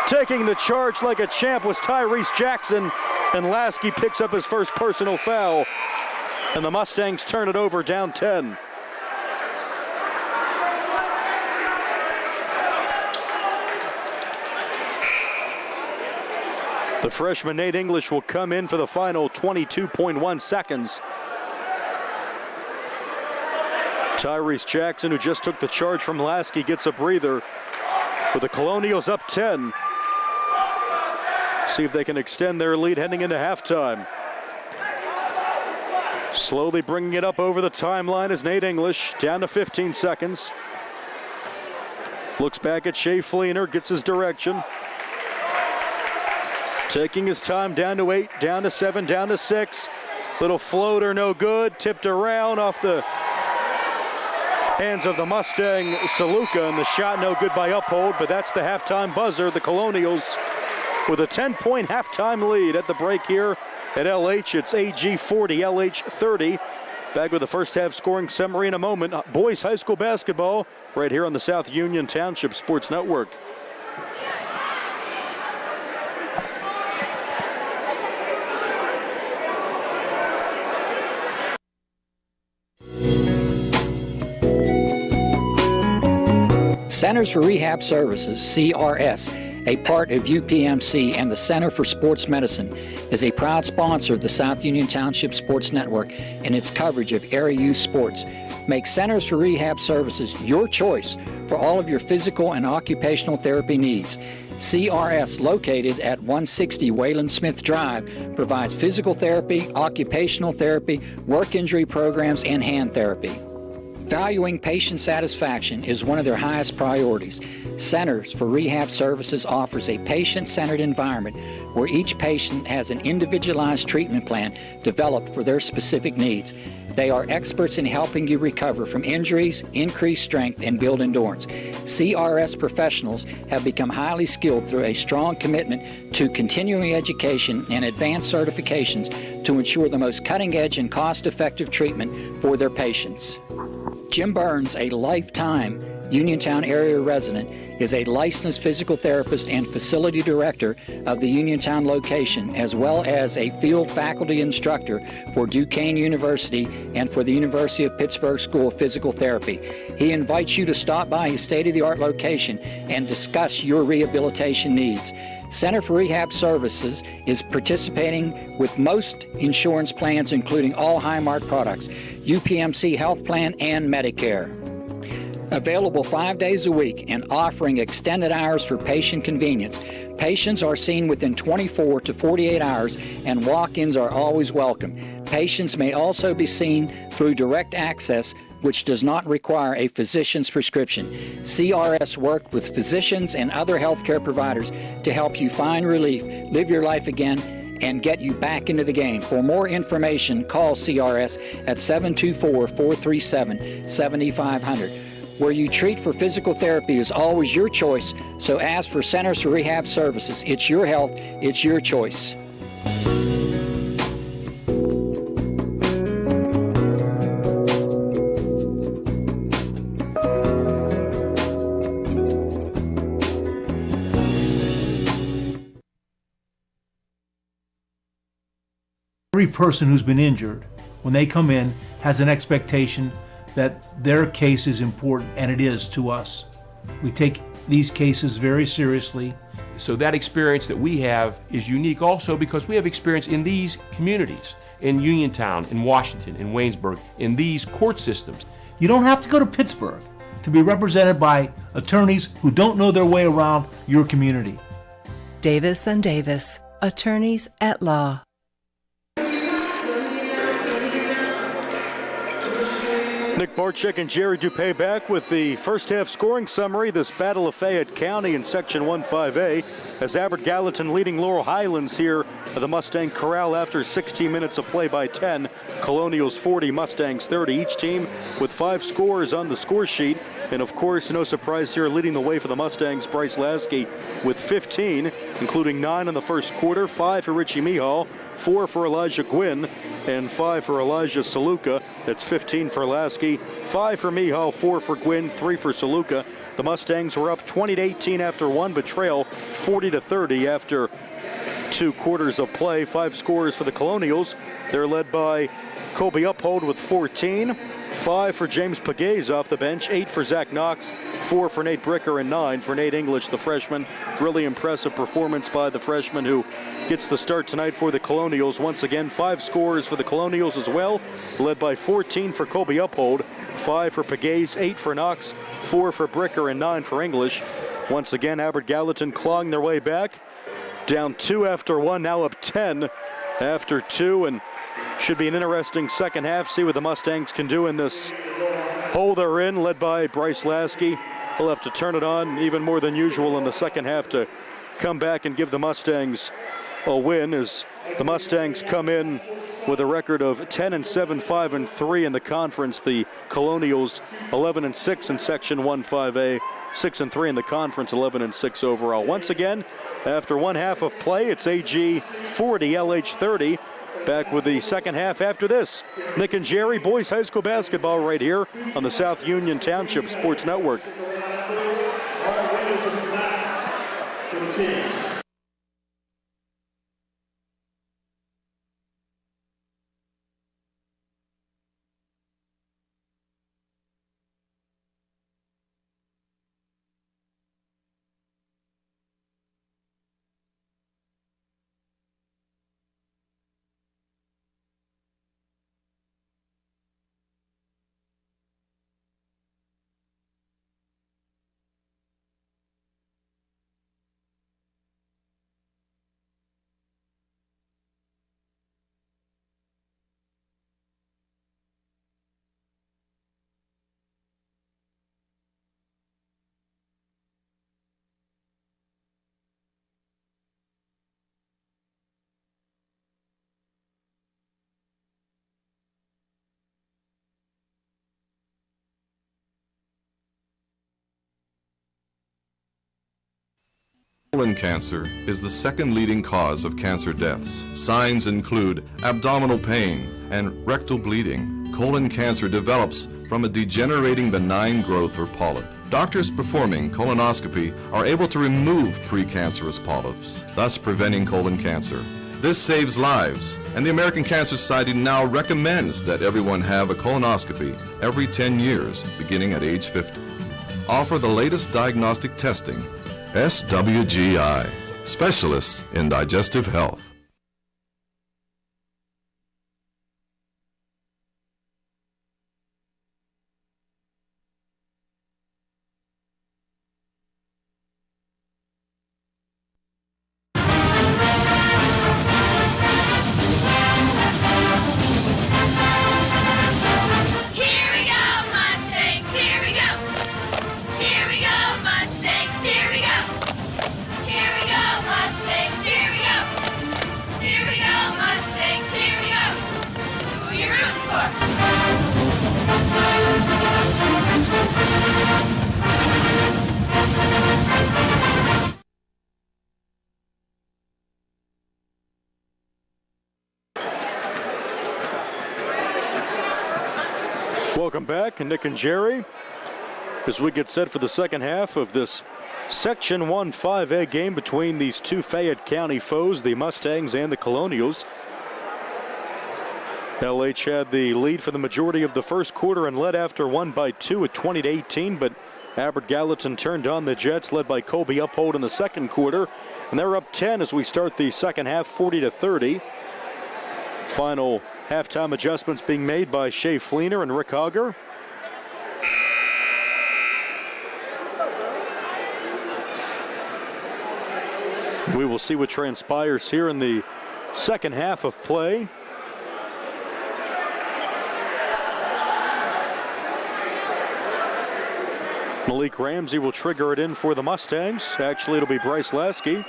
Taking the charge like a champ was Tyrese Jackson, and Lasky picks up his first personal foul, and the Mustangs turn it over down 10. The freshman Nate English will come in for the final 22.1 seconds. Tyrese Jackson, who just took the charge from Lasky, gets a breather with the Colonials up 10. See if they can extend their lead heading into halftime. Slowly bringing it up over the timeline is Nate English, down to 15 seconds. Looks back at Shea Fleener, gets his direction. Taking his time, down to 8, down to 7, down to 6. Little floater, no good. Tipped around off the hands of the Mustang Saluka, and the shot no good by Uphold, but that's the halftime buzzer. The Colonials with a 10-point halftime lead at the break here at LH. It's AG 40, LH 30. Back with the first half scoring summary in a moment. Boys high school basketball right here on the South Union Township Sports Network. Centers for Rehab Services, CRS, a part of UPMC and the Center for Sports Medicine, is a proud sponsor of the South Union Township Sports Network and its coverage of area youth sports. Make Centers for Rehab Services your choice for all of your physical and occupational therapy needs. CRS, located at 160 Wayland Smith Drive, provides physical therapy, occupational therapy, work injury programs, and hand therapy. Valuing patient satisfaction is one of their highest priorities. Centers for Rehab Services offers a patient-centered environment where each patient has an individualized treatment plan developed for their specific needs. They are experts in helping you recover from injuries, increase strength, and build endurance. CRS professionals have become highly skilled through a strong commitment to continuing education and advanced certifications to ensure the most cutting-edge and cost-effective treatment for their patients. Jim Burns, a lifetime Uniontown area resident, is a licensed physical therapist and facility director of the Uniontown location, as well as a field faculty instructor for Duquesne University and for the University of Pittsburgh School of Physical Therapy. He invites you to stop by his state-of-the-art location and discuss your rehabilitation needs. Center for Rehab Services is participating with most insurance plans, including all Highmark products, UPMC Health Plan, and Medicare. Available 5 days a week and offering extended hours for patient convenience. Patients are seen within 24 to 48 hours, and walk-ins are always welcome. Patients may also be seen through direct access, which does not require a physician's prescription. CRS worked with physicians and other healthcare providers to help you find relief, live your life again, and get you back into the game. For more information, call CRS at 724-437-7500. Where you treat for physical therapy is always your choice, so ask for Centers for Rehab Services. It's your health, it's your choice. Every person who's been injured, when they come in, has an expectation that their case is important, and it is to us. We take these cases very seriously. So that experience that we have is unique also because we have experience in these communities, in Uniontown, in Washington, in Waynesburg, in these court systems. You don't have to go to Pittsburgh to be represented by attorneys who don't know their way around your community. Davis & Davis, attorneys at law. Nick Barczyk and Jerry Dupay back with the first half scoring summary. This Battle of Fayette County in Section 1-5A as Abbott Gallatin leading Laurel Highlands here at the Mustang Corral after 16 minutes of play by 10. Colonials 40, Mustangs 30. Each team with 5 scores on the score sheet. And of course, no surprise here, leading the way for the Mustangs, Bryce Lasky with 15, including 9 in the first quarter, 5 for Richie Mihal, 4 for Elijah Gwynn, and 5 for Elijah Saluka. That's 15 for Lasky, 5 for Mihal, 4 for Gwynn, 3 for Saluka. The Mustangs were up 20-18 after one, but trail 40-30 after 2 quarters of play. 5 scores for the Colonials. They're led by Kobe Uphold with 14. 5 for James Pagaze off the bench, 8 for Zach Knox, 4 for Nate Bricker, and 9 for Nate English, the freshman. Really impressive performance by the freshman who gets the start tonight for the Colonials. Once again, 5 scores for the Colonials as well, led by 14 for Kobe Uphold, 5 for Pagaze, 8 for Knox, 4 for Bricker, and 9 for English. Once again, Abbott Gallatin clawing their way back. Down 2 after 1, now up 10 after 2, and should be an interesting second half. See what the Mustangs can do in this hole they're in, led by Bryce Lasky. He'll have to turn it on even more than usual in the second half to come back and give the Mustangs a win as the Mustangs come in with a record of 10-7, 5-3 in the conference. The Colonials 11-6 in Section 1-5A, 6-3 in the conference, 11-6 overall. Once again, after one half of play, it's AG 40, LH 30. Back with the second half after this. Nick and Jerry, boys high school basketball right here on the South Union Township Sports Network. Colon cancer is the second leading cause of cancer deaths. Signs include abdominal pain and rectal bleeding. Colon cancer develops from a degenerating benign growth or polyp. Doctors performing colonoscopy are able to remove precancerous polyps, thus preventing colon cancer. This saves lives, and the American Cancer Society now recommends that everyone have a colonoscopy every 10 years, beginning at age 50. Offer the latest diagnostic testing. SWGI, specialists in digestive health. Welcome back, Nick and Jerry, as we get set for the second half of this Section 1-5A game between these two Fayette County foes, the Mustangs and the Colonials. LH had the lead for the majority of the first quarter and led after one by 2 at 20-18, but Albert Gallatin turned on the Jets, led by Colby Uphold in the second quarter, and they're up 10 as we start the second half, 40-30. Final halftime adjustments being made by Shea Fleener and Rick Hogger. We will see what transpires here in the second half of play. Malik Ramsey will trigger it in for the Mustangs. Actually, it'll be Bryce Lasky.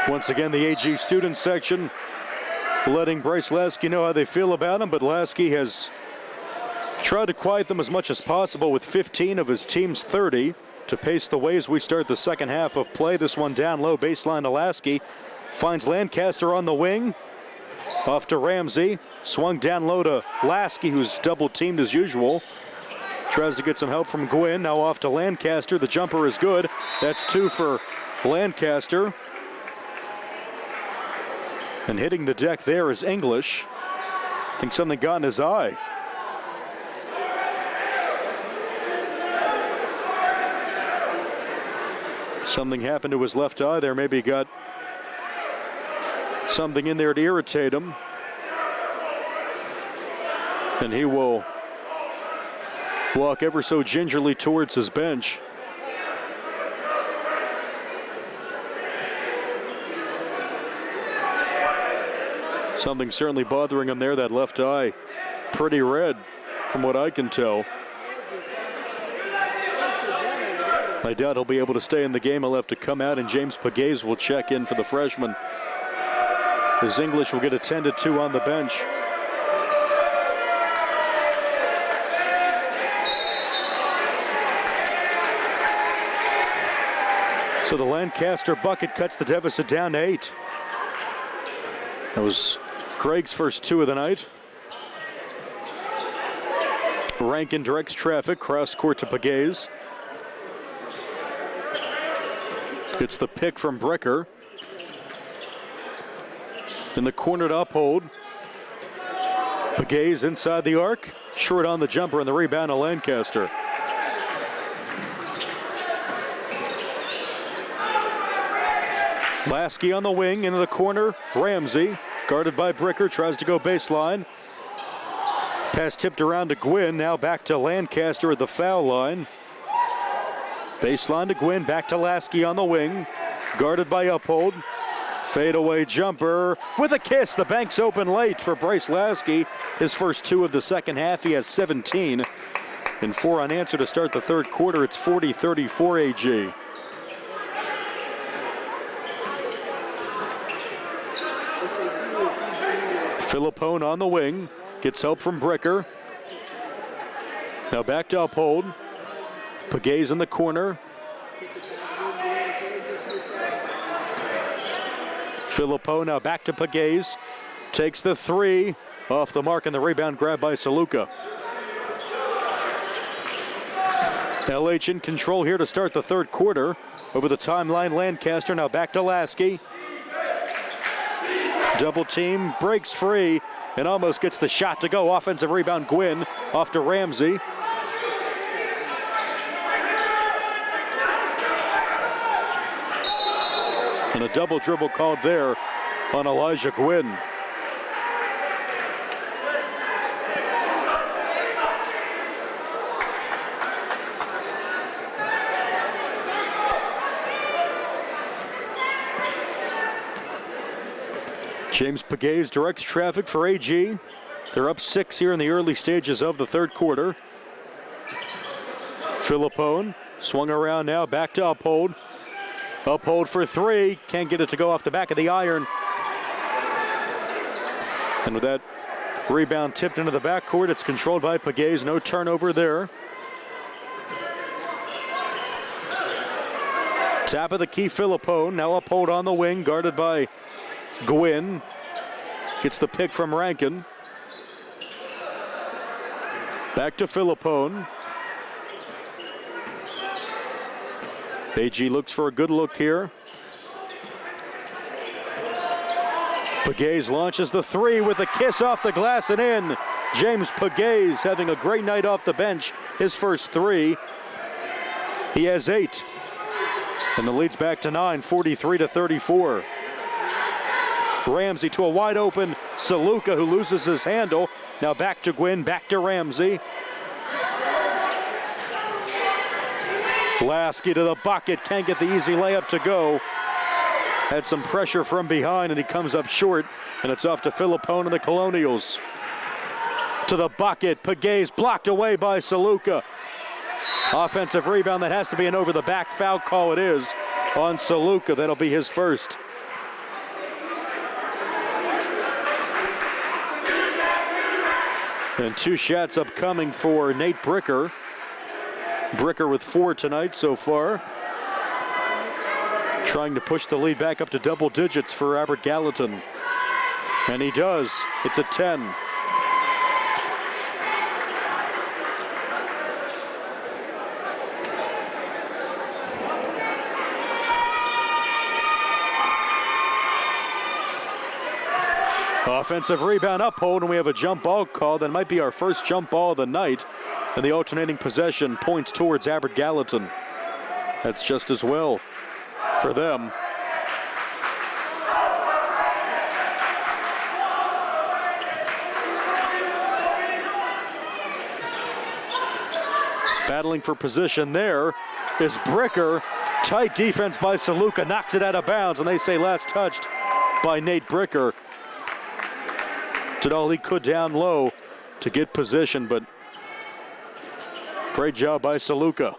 Once again, the AG student section letting Bryce Lasky know how they feel about him, but Lasky has tried to quiet them as much as possible with 15 of his team's 30 to pace the way as we start the second half of play. This one down low, baseline to Lasky. Finds Lancaster on the wing. Off to Ramsey. Swung down low to Lasky, who's double teamed as usual. Tries to get some help from Gwynn. Now off to Lancaster. The jumper is good. That's 2 for Lancaster. And hitting the deck there is English. I think something got in his eye. Something happened to his left eye there. Maybe he got something in there to irritate him. And he will walk ever so gingerly towards his bench. Something certainly bothering him there, that left eye. Pretty red from what I can tell. I doubt he'll be able to stay in the game. He'll have to come out, and James Pegues will check in for the freshman. His English will get attended to on the bench. So the Lancaster bucket cuts the deficit down to 8. That was Craig's first 2 of the night. Rankin directs traffic, cross court to Pegues. It's the pick from Bricker. In the corner to Uphold. Pegues inside the arc. Short on the jumper, and the rebound to Lancaster. Lasky on the wing, into the corner. Ramsey, guarded by Bricker, tries to go baseline. Pass tipped around to Gwynn, now back to Lancaster at the foul line. Baseline to Gwynn, back to Lasky on the wing. Guarded by Uphold. Fadeaway jumper with a kiss. The bank's open late for Bryce Lasky. His first 2 of the second half. He has 17 and 4 unanswered to start the third quarter. It's 40-34 AG. Philippone on the wing. Gets help from Bricker. Now back to Uphold. Pegues in the corner. Philippone now back to Pegues. Takes the 3. Off the mark, and the rebound grabbed by Saluka. LH in control here to start the third quarter. Over the timeline, Lancaster now back to Lasky. Double team, breaks free, and almost gets the shot to go. Offensive rebound, Gwynn, off to Ramsey. And a double dribble called there on Elijah Gwynn. James Pegues directs traffic for AG. They're up 6 here in the early stages of the third quarter. Philippone swung around now, back to Uphold. Uphold for 3, can't get it to go off the back of the iron. And with that rebound tipped into the backcourt, it's controlled by Pegues, no turnover there. Tap of the key, Philippone, now Uphold on the wing, guarded by Gwynn. Gets the pick from Rankin. Back to Philippone. AG looks for a good look here. Pegues launches the 3 with a kiss off the glass and in. James Pegues having a great night off the bench. His first 3. He has 8. And the lead's back to 9, 43-34. Ramsey to a wide open Saluka, who loses his handle. Now back to Gwynn, back to Ramsey. Lasky to the bucket, can't get the easy layup to go. Had some pressure from behind, and he comes up short, and it's off to Philippone and the Colonials. To the bucket, Pegues blocked away by Saluka. Offensive rebound, that has to be an over-the-back foul call. It is on Saluka. That'll be his first. And 2 shots upcoming for Nate Bricker. Bricker with 4 tonight so far. Trying to push the lead back up to double digits for Albert Gallatin. And he does. It's a 10. Offensive rebound, Uphold, and we have a jump ball call. That might be our first jump ball of the night. And the alternating possession points towards Albert Gallatin. That's just as well for them. Battling for position there is Bricker. Tight defense by Saluka, knocks it out of bounds, and they say last touched by Nate Bricker. Did all he could down low to get position, but great job by Saluka.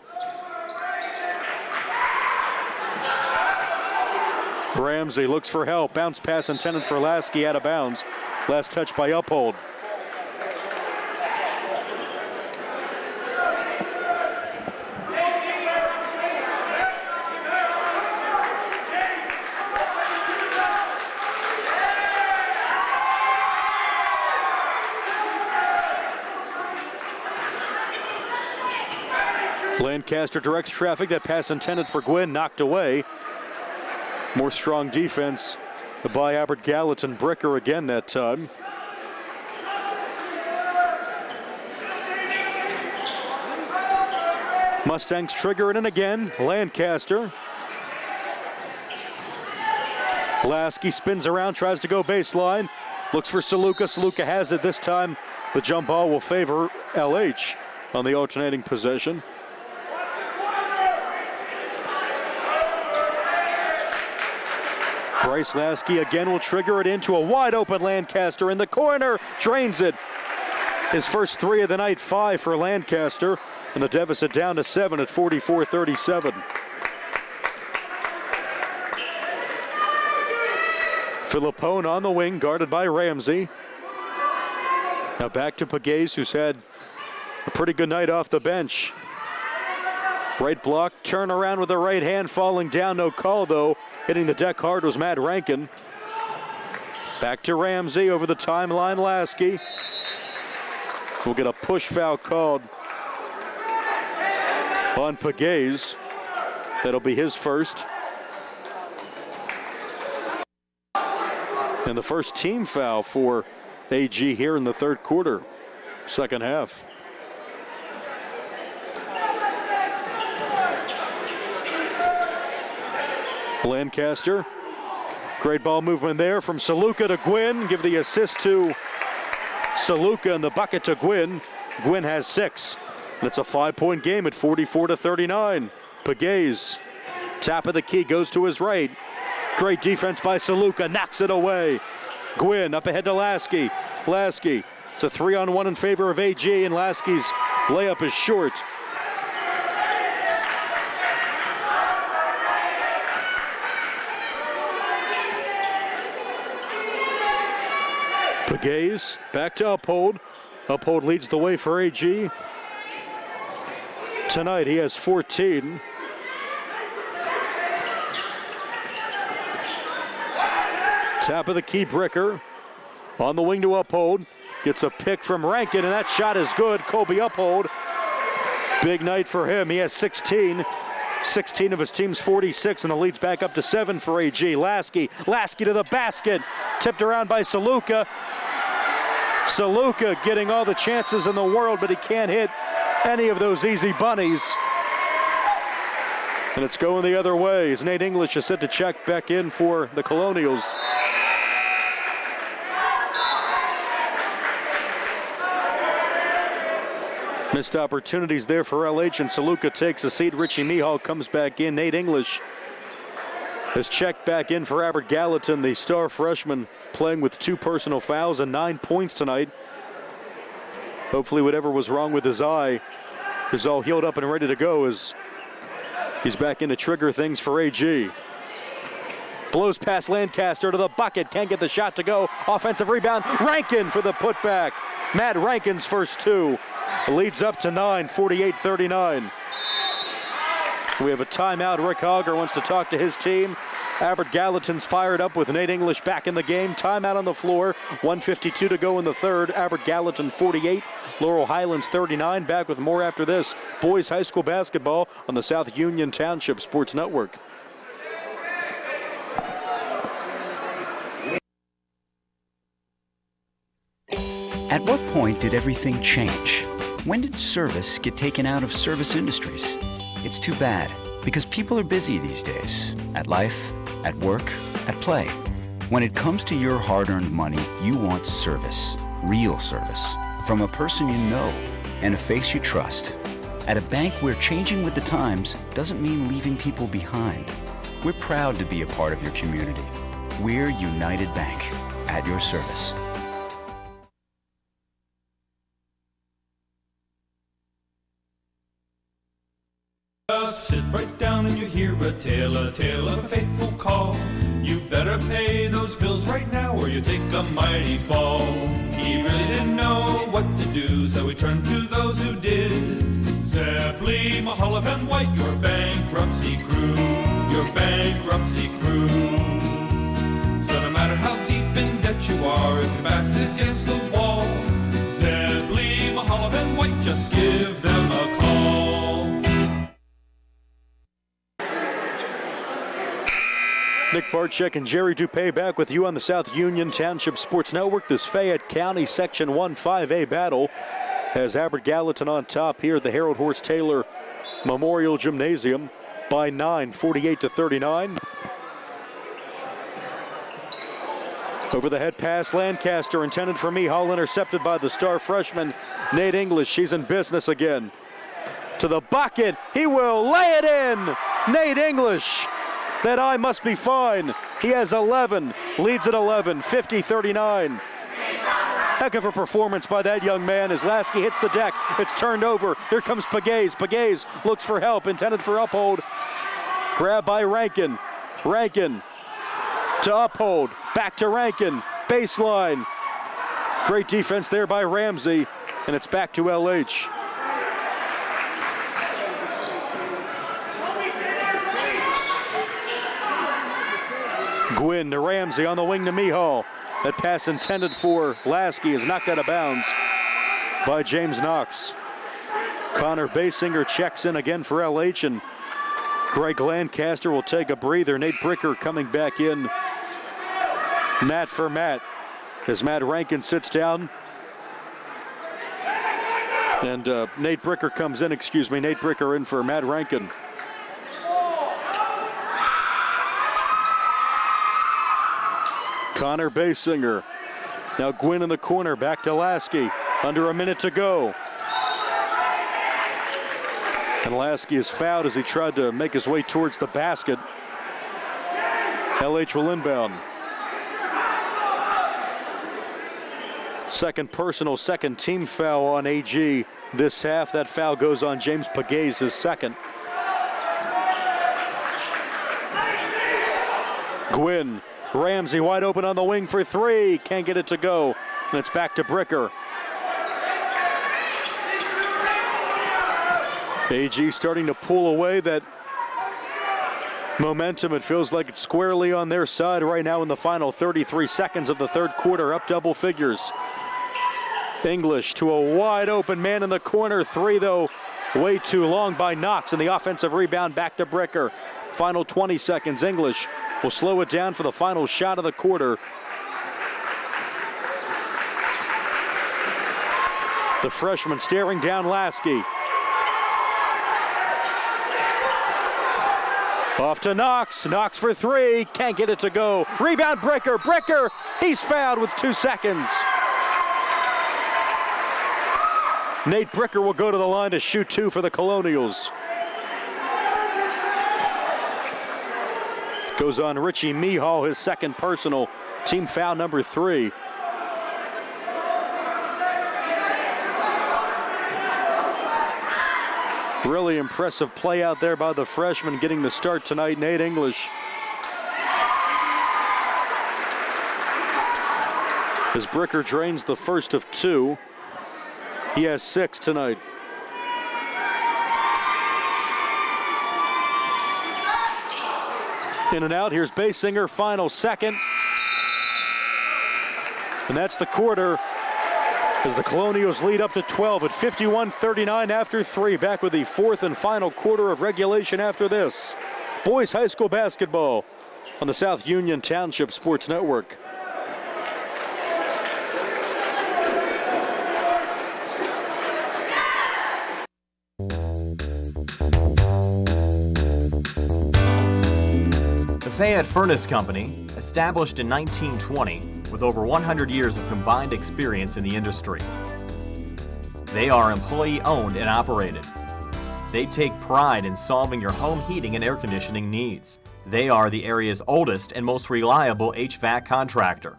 Ramsey looks for help. Bounce pass intended for Lasky, out of bounds. Last touch by Uphold. Lancaster directs traffic. That pass intended for Gwynn, knocked away. More strong defense by Albert Gallatin. Bricker again that time. Mustangs trigger it in again. Lancaster. Lasky spins around, tries to go baseline. Looks for Saluka. Saluka has it this time. The jump ball will favor LH on the alternating possession. Bryce Lasky again will trigger it into a wide open Lancaster in the corner. Drains it. His first 3 of the night, 5 for Lancaster. And the deficit down to 7 at 44-37. Philippone on the wing, guarded by Ramsey. Now back to Pegues, who's had a pretty good night off the bench. Right block, turn around with the right hand, falling down, no call though. Hitting the deck hard was Matt Rankin. Back to Ramsey, over the timeline, Lasky. We'll get a push foul called on Pegues. That'll be his first. And the first team foul for AG here in the third quarter, second half. Lancaster, great ball movement there from Saluka to Gwynn. Give the assist to Saluka and the bucket to Gwynn. Gwynn has 6. It's a 5-point game at 44-39. Pegues, top of the key, goes to his right. Great defense by Saluka, knocks it away. Gwynn up ahead to Lasky. Lasky, it's a 3-on-1 in favor of AG, and Lasky's layup is short. Pegues back to Uphold. Uphold leads the way for AG. Tonight he has 14. Top of the key, Bricker. On the wing to Uphold. Gets a pick from Rankin, and that shot is good. Kobe Uphold. Big night for him. He has 16. 16 of his team's 46, and the lead's back up to 7 for AG. Lasky to the basket. Tipped around by Saluka. Saluka getting all the chances in the world, but he can't hit any of those easy bunnies. And it's going the other way as Nate English is set to check back in for the Colonials. Missed opportunities there for LH, and Saluka takes a seat. Richie Mihal comes back in. Nate English has checked back in for Albert Gallatin, the star freshman, playing with 2 personal fouls and 9 points tonight. Hopefully whatever was wrong with his eye is all healed up and ready to go as he's back in to trigger things for AG. Blows past Lancaster to the bucket. Can't get the shot to go. Offensive rebound. Rankin for the putback. Matt Rankin's first 2. Leads up to 9, 48-39. We have a timeout. Rick Hogger wants to talk to his team. Albert Gallatin's fired up with Nate English back in the game. Timeout on the floor. 1:52 to go in the third. Albert Gallatin 48. Laurel Highlands 39. Back with more after this. Boys high school basketball on the South Union Township Sports Network. At what point did everything change? When did service get taken out of service industries? It's too bad, because people are busy these days. At life, at work, at play. When it comes to your hard-earned money, you want service. Real service. From a person you know and a face you trust. At a bank where changing with the times doesn't mean leaving people behind. We're proud to be a part of your community. We're United Bank, at your service. Sit right down and you hear a tale of a fateful call. You better pay those bills right now or you take a mighty fall. He really didn't know what to do, so he turned to those who did. Zeppeli, Mahalev, and White, your bankruptcy crew, your bankruptcy crew. So no matter how deep in debt you are, if your back's against the wall, Zeppeli, Mahalev, and White, just give them a call. Nick Barczyk and Jerry Dupay back with you on the South Union Township Sports Network. This Fayette County Section 1 5A battle has Albert Gallatin on top here at the Harold Horse Taylor Memorial Gymnasium by 9, 48-39. Over the head pass, Lancaster intended for Mihal, intercepted by the star freshman Nate English. She's in business again. To the bucket, he will lay it in. Nate English. That eye must be fine. He has 11, leads at 11, 50-39. Heck of a performance by that young man as Lasky hits the deck. It's turned over. Here comes Pegues. Pegues looks for help, intended for Uphold. Grab by Rankin. Rankin to Uphold. Back to Rankin. Baseline. Great defense there by Ramsey, and it's back to LH. Gwynn to Ramsey on the wing to Mihal. That pass intended for Lasky is knocked out of bounds by James Knox. Connor Basinger checks in again for LH, and Greg Lancaster will take a breather. Nate Bricker coming back in. Matt for Matt as Matt Rankin sits down. And Nate Bricker comes in, Nate Bricker in for Matt Rankin. Connor Basinger. Now Gwynn in the corner, back to Lasky. Under a minute to go. And Lasky is fouled as he tried to make his way towards the basket. LH will inbound. Second personal, second team foul on AG this half. That foul goes on James Pegues, his second. Gwynn. Ramsey wide open on the wing for three. Can't get it to go. And it's back to Bricker. AG starting to pull away that momentum. It feels like it's squarely on their side right now in the final 33 seconds of the third quarter, up double figures. English to a wide open man in the corner. Three, though, way too long by Knox, and the offensive rebound back to Bricker. Final 20 seconds. English will slow it down for the final shot of the quarter. The freshman staring down Lasky. Off to Knox. Knox for three. Can't get it to go. Rebound Bricker. Bricker. He's fouled with 2 seconds. Nate Bricker will go to the line to shoot two for the Colonials. Goes on Richie Mihal, his second personal, team foul number 3. Really impressive play out there by the freshman getting the start tonight, Nate English. As Bricker drains the first of 2, he has 6 tonight. In and out, here's Basinger, final second. And that's the quarter as the Colonials lead up to 12 at 51-39 after 3. Back with the fourth and final quarter of regulation after this. Boys high school basketball on the South Union Township Sports Network. The Fayette Furnace Company, established in 1920 with over 100 years of combined experience in the industry. They are employee-owned and operated. They take pride in solving your home heating and air conditioning needs. They are the area's oldest and most reliable HVAC contractor.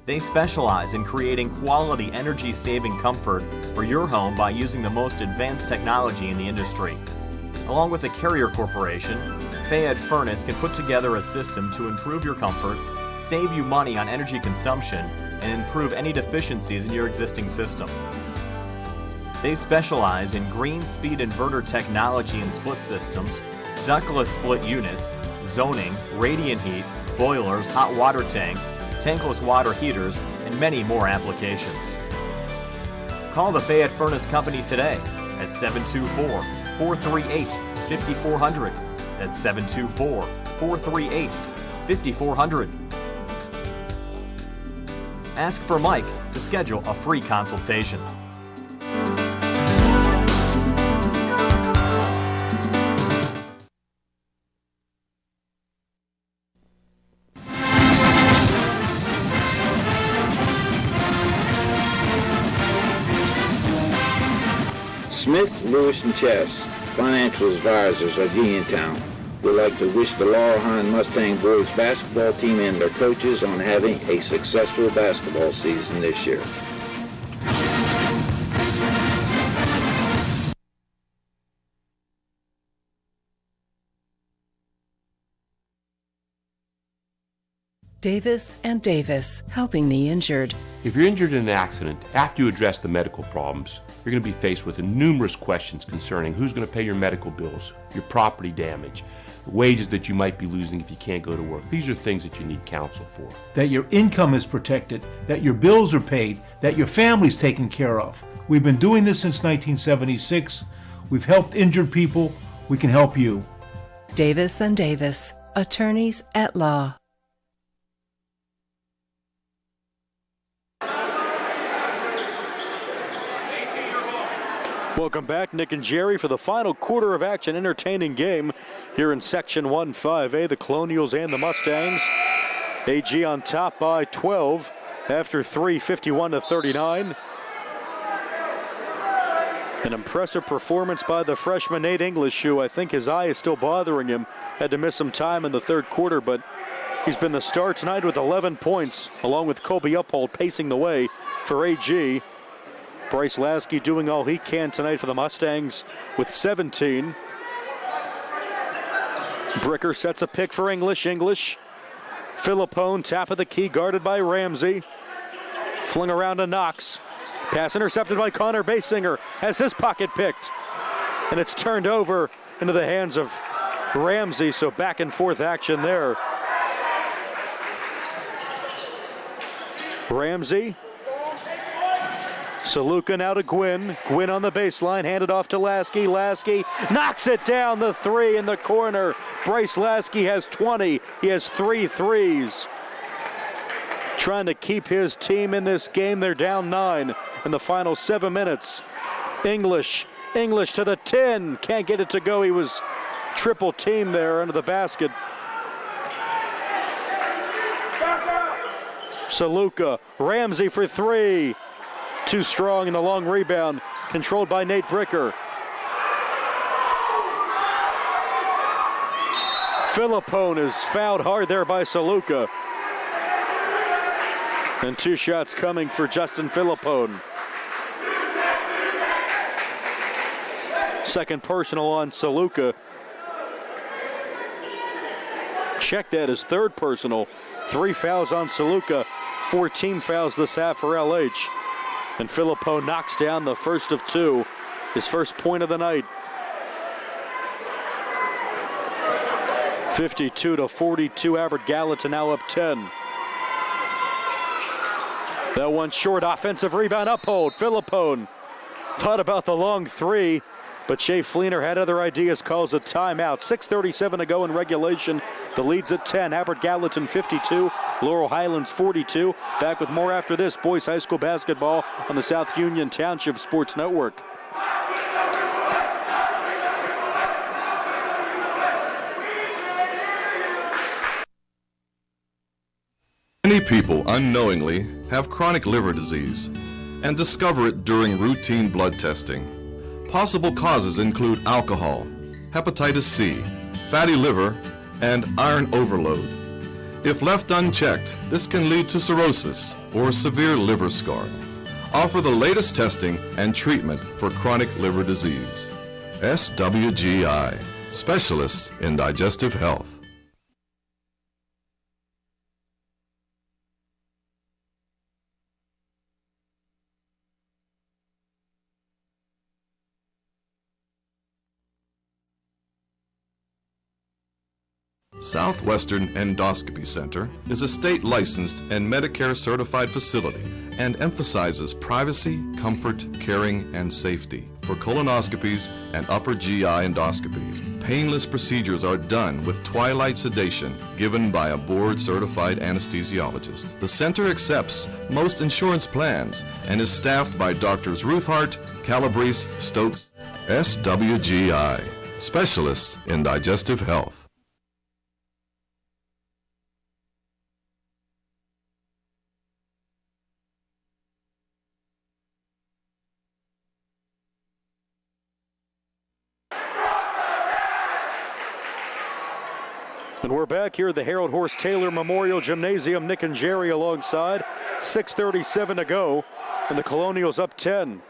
They specialize in creating quality energy-saving comfort for your home by using the most advanced technology in the industry. Along with the Carrier Corporation, Fayette Furnace can put together a system to improve your comfort, save you money on energy consumption, and improve any deficiencies in your existing system. They specialize in green speed inverter technology and split systems, ductless split units, zoning, radiant heat, boilers, hot water tanks, tankless water heaters, and many more applications. Call the Fayette Furnace Company today at 724-438-5400. That's 724-438-5400. Ask for Mike to schedule a free consultation. Smith, Lewis & Chess, financial advisors of Uniontown, would like to wish the Laurel Highlands Mustang boys basketball team and their coaches on having a successful basketball season this year. Davis and Davis, helping the injured. If you're injured in an accident, after you address the medical problems, you're going to be faced with numerous questions concerning who's going to pay your medical bills, your property damage, the wages that you might be losing if you can't go to work. These are things that you need counsel for. That your income is protected, that your bills are paid, that your family's taken care of. We've been doing this since 1976. We've helped injured people. We can help you. Davis and Davis, attorneys at law. Welcome back, Nick and Jerry, for the final quarter of action. Entertaining game here in Section 1-5A, the Colonials and the Mustangs. AG on top by 12 after 3, 51-39. An impressive performance by the freshman Nate English, who I think his eye is still bothering him. Had to miss some time in the third quarter, but he's been the star tonight with 11 points, along with Colby Uphold pacing the way for AG. Bryce Lasky doing all he can tonight for the Mustangs with 17. Bricker sets a pick for English. Philippone, top of the key, guarded by Ramsey. Fling around to Knox. Pass intercepted by Connor Basinger. Has his pocket picked. And it's turned over into the hands of Ramsey, so back and forth action there. Ramsey. Saluka now to Gwynn. Gwynn on the baseline, handed off to Lasky. Lasky knocks it down, the three in the corner. Bryce Lasky has 20. He has 3 threes. Trying to keep his team in this game. They're down 9 in the final 7 minutes. English to the 10. Can't get it to go. He was triple teamed there under the basket. Saluka, Ramsey for 3. Too strong in the long rebound, controlled by Nate Bricker. Philippone is fouled hard there by Saluka. And 2 shots coming for Justin Philippone. Second personal on Saluka. Check that as third personal. 3 fouls on Saluka, 4 team fouls this half for LH. And Philippone knocks down the first of 2, his first point of the night. 52-42, Albert Gallatin now up 10. That one short, offensive rebound, Uphold. Philippone thought about the long 3, but Shea Fleener had other ideas, calls a timeout. 6:37 to go in regulation. The lead's at 10. Albert Gallatin 52, Laurel Highlands 42. Back with more after this. Boys High School basketball on the South Union Township Sports Network. Many people unknowingly have chronic liver disease and discover it during routine blood testing. Possible causes include alcohol, hepatitis C, fatty liver, and iron overload. If left unchecked, this can lead to cirrhosis or severe liver scarring. Offer the latest testing and treatment for chronic liver disease. SWGI, specialists in digestive health. Southwestern Endoscopy Center is a state-licensed and Medicare-certified facility and emphasizes privacy, comfort, caring, and safety. For colonoscopies and upper GI endoscopies, painless procedures are done with twilight sedation given by a board-certified anesthesiologist. The center accepts most insurance plans and is staffed by Drs. Ruthhart, Calabrese, Stokes, SWGI, specialists in digestive health. And we're back here at the Harold Horse Taylor Memorial Gymnasium. Nick and Jerry alongside. 6:37 to go, and the Colonials up 10.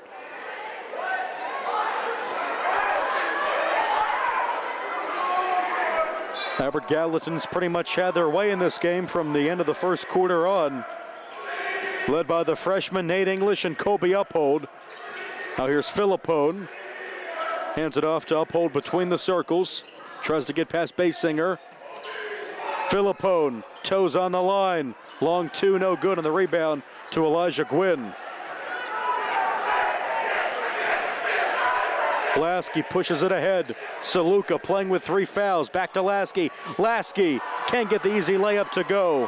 Albert Gallatin's pretty much had their way in this game from the end of the first quarter on. Led by the freshman Nate English and Colby Uphold. Now here's Philippone. Hands it off to Uphold between the circles. Tries to get past Basinger. Philippone, toes on the line. Long two, no good on the rebound to Elijah Gwynn. Lasky pushes it ahead. Saluka playing with 3 fouls. Back to Lasky. Lasky can't get the easy layup to go.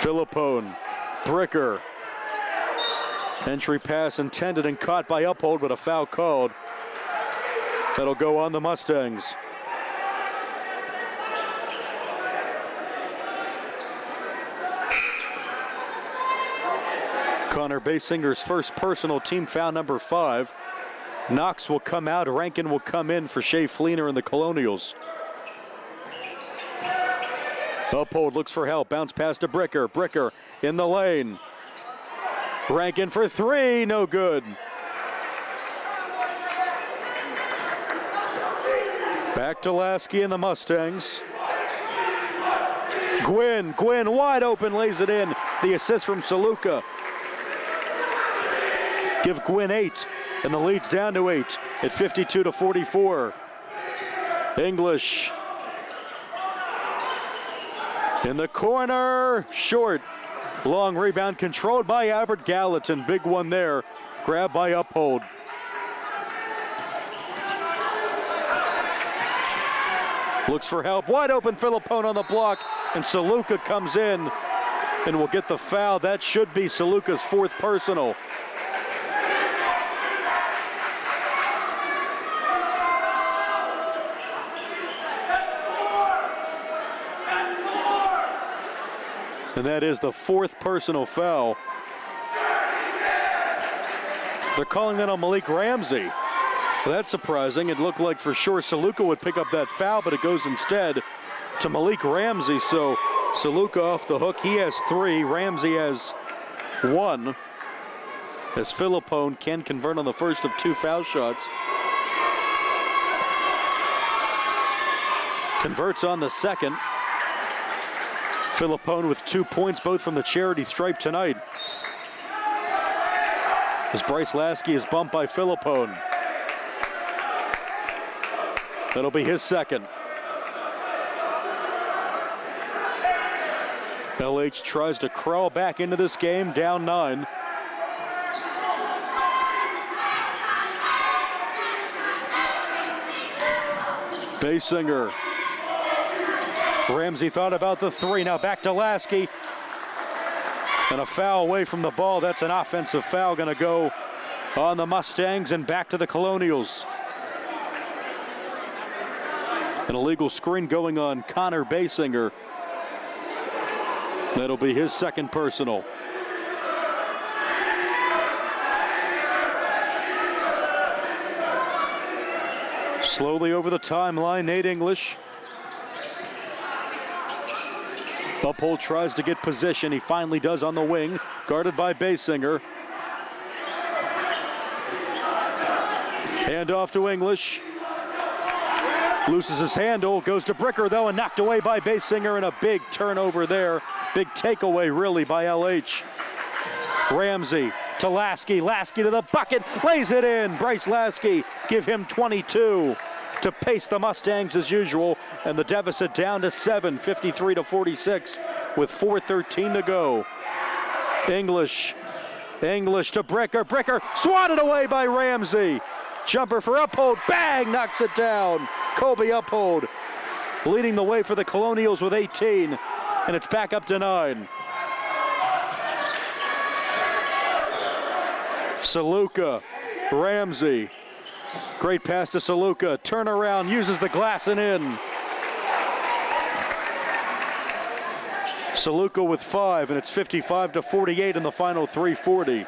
Philippone, Bricker. Entry pass intended and caught by Uphold, but a foul called. That'll go on the Mustangs. Connor Basinger's first personal, team foul number 5. Knox will come out, Rankin will come in for Shea Fleener and the Colonials. Uphold looks for help, bounce pass to Bricker. Bricker in the lane. Rankin for 3, no good. Back to Lasky and the Mustangs. Gwynn wide open, lays it in. The assist from Saluka. Give Gwynn 8, and the lead's down to 8 at 52-44. English in the corner, short. Long rebound controlled by Albert Gallatin. Big one there. Grabbed by Uphold. Looks for help. Wide open Philippone on the block. And Saluka comes in and will get the foul. That should be Saluka's 4th personal. And that is the 4th personal foul. They're calling that on Malik Ramsey. Well, that's surprising. It looked like for sure Saluka would pick up that foul, but it goes instead to Malik Ramsey. So Saluka off the hook. He has 3. Ramsey has 1. As Philippone can convert on the first of 2 foul shots. Converts on the second. Philippone with 2 points, both from the charity stripe tonight. As Bryce Lasky is bumped by Philippone. That'll be his second. LH tries to crawl back into this game, down 9. Basinger. Ramsey thought about the 3. Now back to Lasky. And a foul away from the ball. That's an offensive foul going to go on the Mustangs and back to the Colonials. An illegal screen going on Connor Basinger. That'll be his 2nd personal. Slowly over the timeline, Nate English. Uphold tries to get position. He finally does on the wing, guarded by Basinger. Hand off to English. Loses his handle, goes to Bricker though, and knocked away by Basinger, and a big turnover there. Big takeaway really by LH. Ramsey to Lasky. Lasky to the bucket, lays it in. Bryce Lasky, give him 22 to pace the Mustangs as usual, and the deficit down to 7, 53-46 with 4:13 to go. English to Bricker. Bricker swatted away by Ramsey. Jumper for Uphold, bang, knocks it down. Colby Uphold leading the way for the Colonials with 18, and it's back up to 9. Saluka, Ramsey, great pass to Saluka, turnaround, uses the glass and in. Saluka with 5, and it's 55-48 in the final 3:40.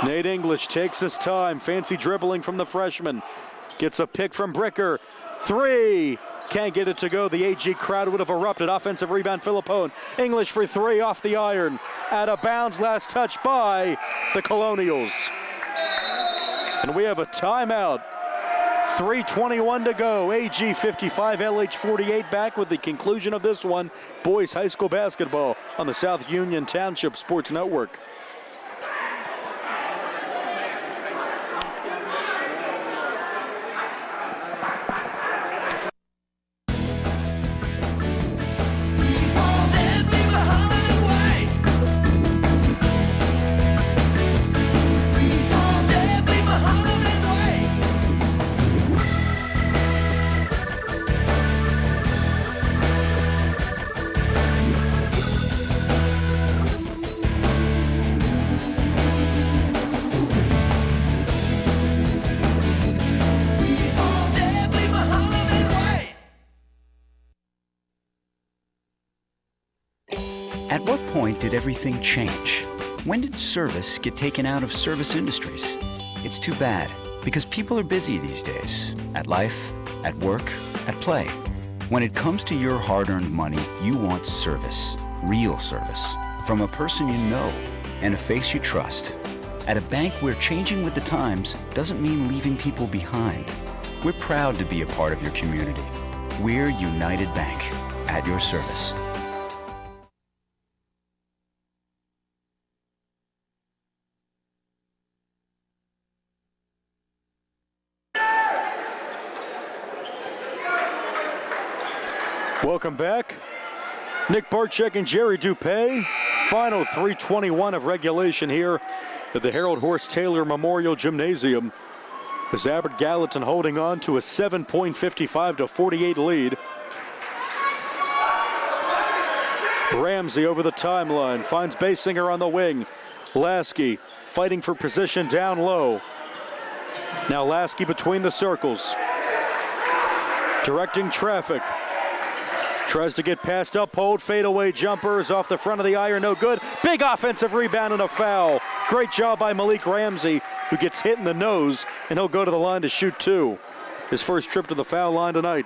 Nate English takes his time, fancy dribbling from the freshman. Gets a pick from Bricker. 3, can't get it to go. The AG crowd would have erupted. Offensive rebound, Philippone. English for 3 off the iron. Out of bounds, last touch by the Colonials. And we have a timeout. 3:21 to go. AG 55, LH 48 back with the conclusion of this one. Boys high school basketball on the South Union Township Sports Network. At what point did everything change? When did service get taken out of service industries? It's too bad, because people are busy these days. At life, at work, at play. When it comes to your hard-earned money, you want service. Real service. From a person you know and a face you trust. At a bank where changing with the times doesn't mean leaving people behind. We're proud to be a part of your community. We're United Bank, at your service. Welcome back. Nick Barczyk and Jerry Dupay. Final 3:21 of regulation here at the Harold Horst Taylor Memorial Gymnasium. As Abbott Gallatin holding on to a 7-point 55-48 lead. Ramsey over the timeline, finds Basinger on the wing. Lasky fighting for position down low. Now Lasky between the circles. Directing traffic. Tries to get past Uphold, fadeaway jumper is off the front of the iron, no good. Big offensive rebound and a foul. Great job by Malik Ramsey, who gets hit in the nose, and he'll go to the line to shoot 2. His first trip to the foul line tonight.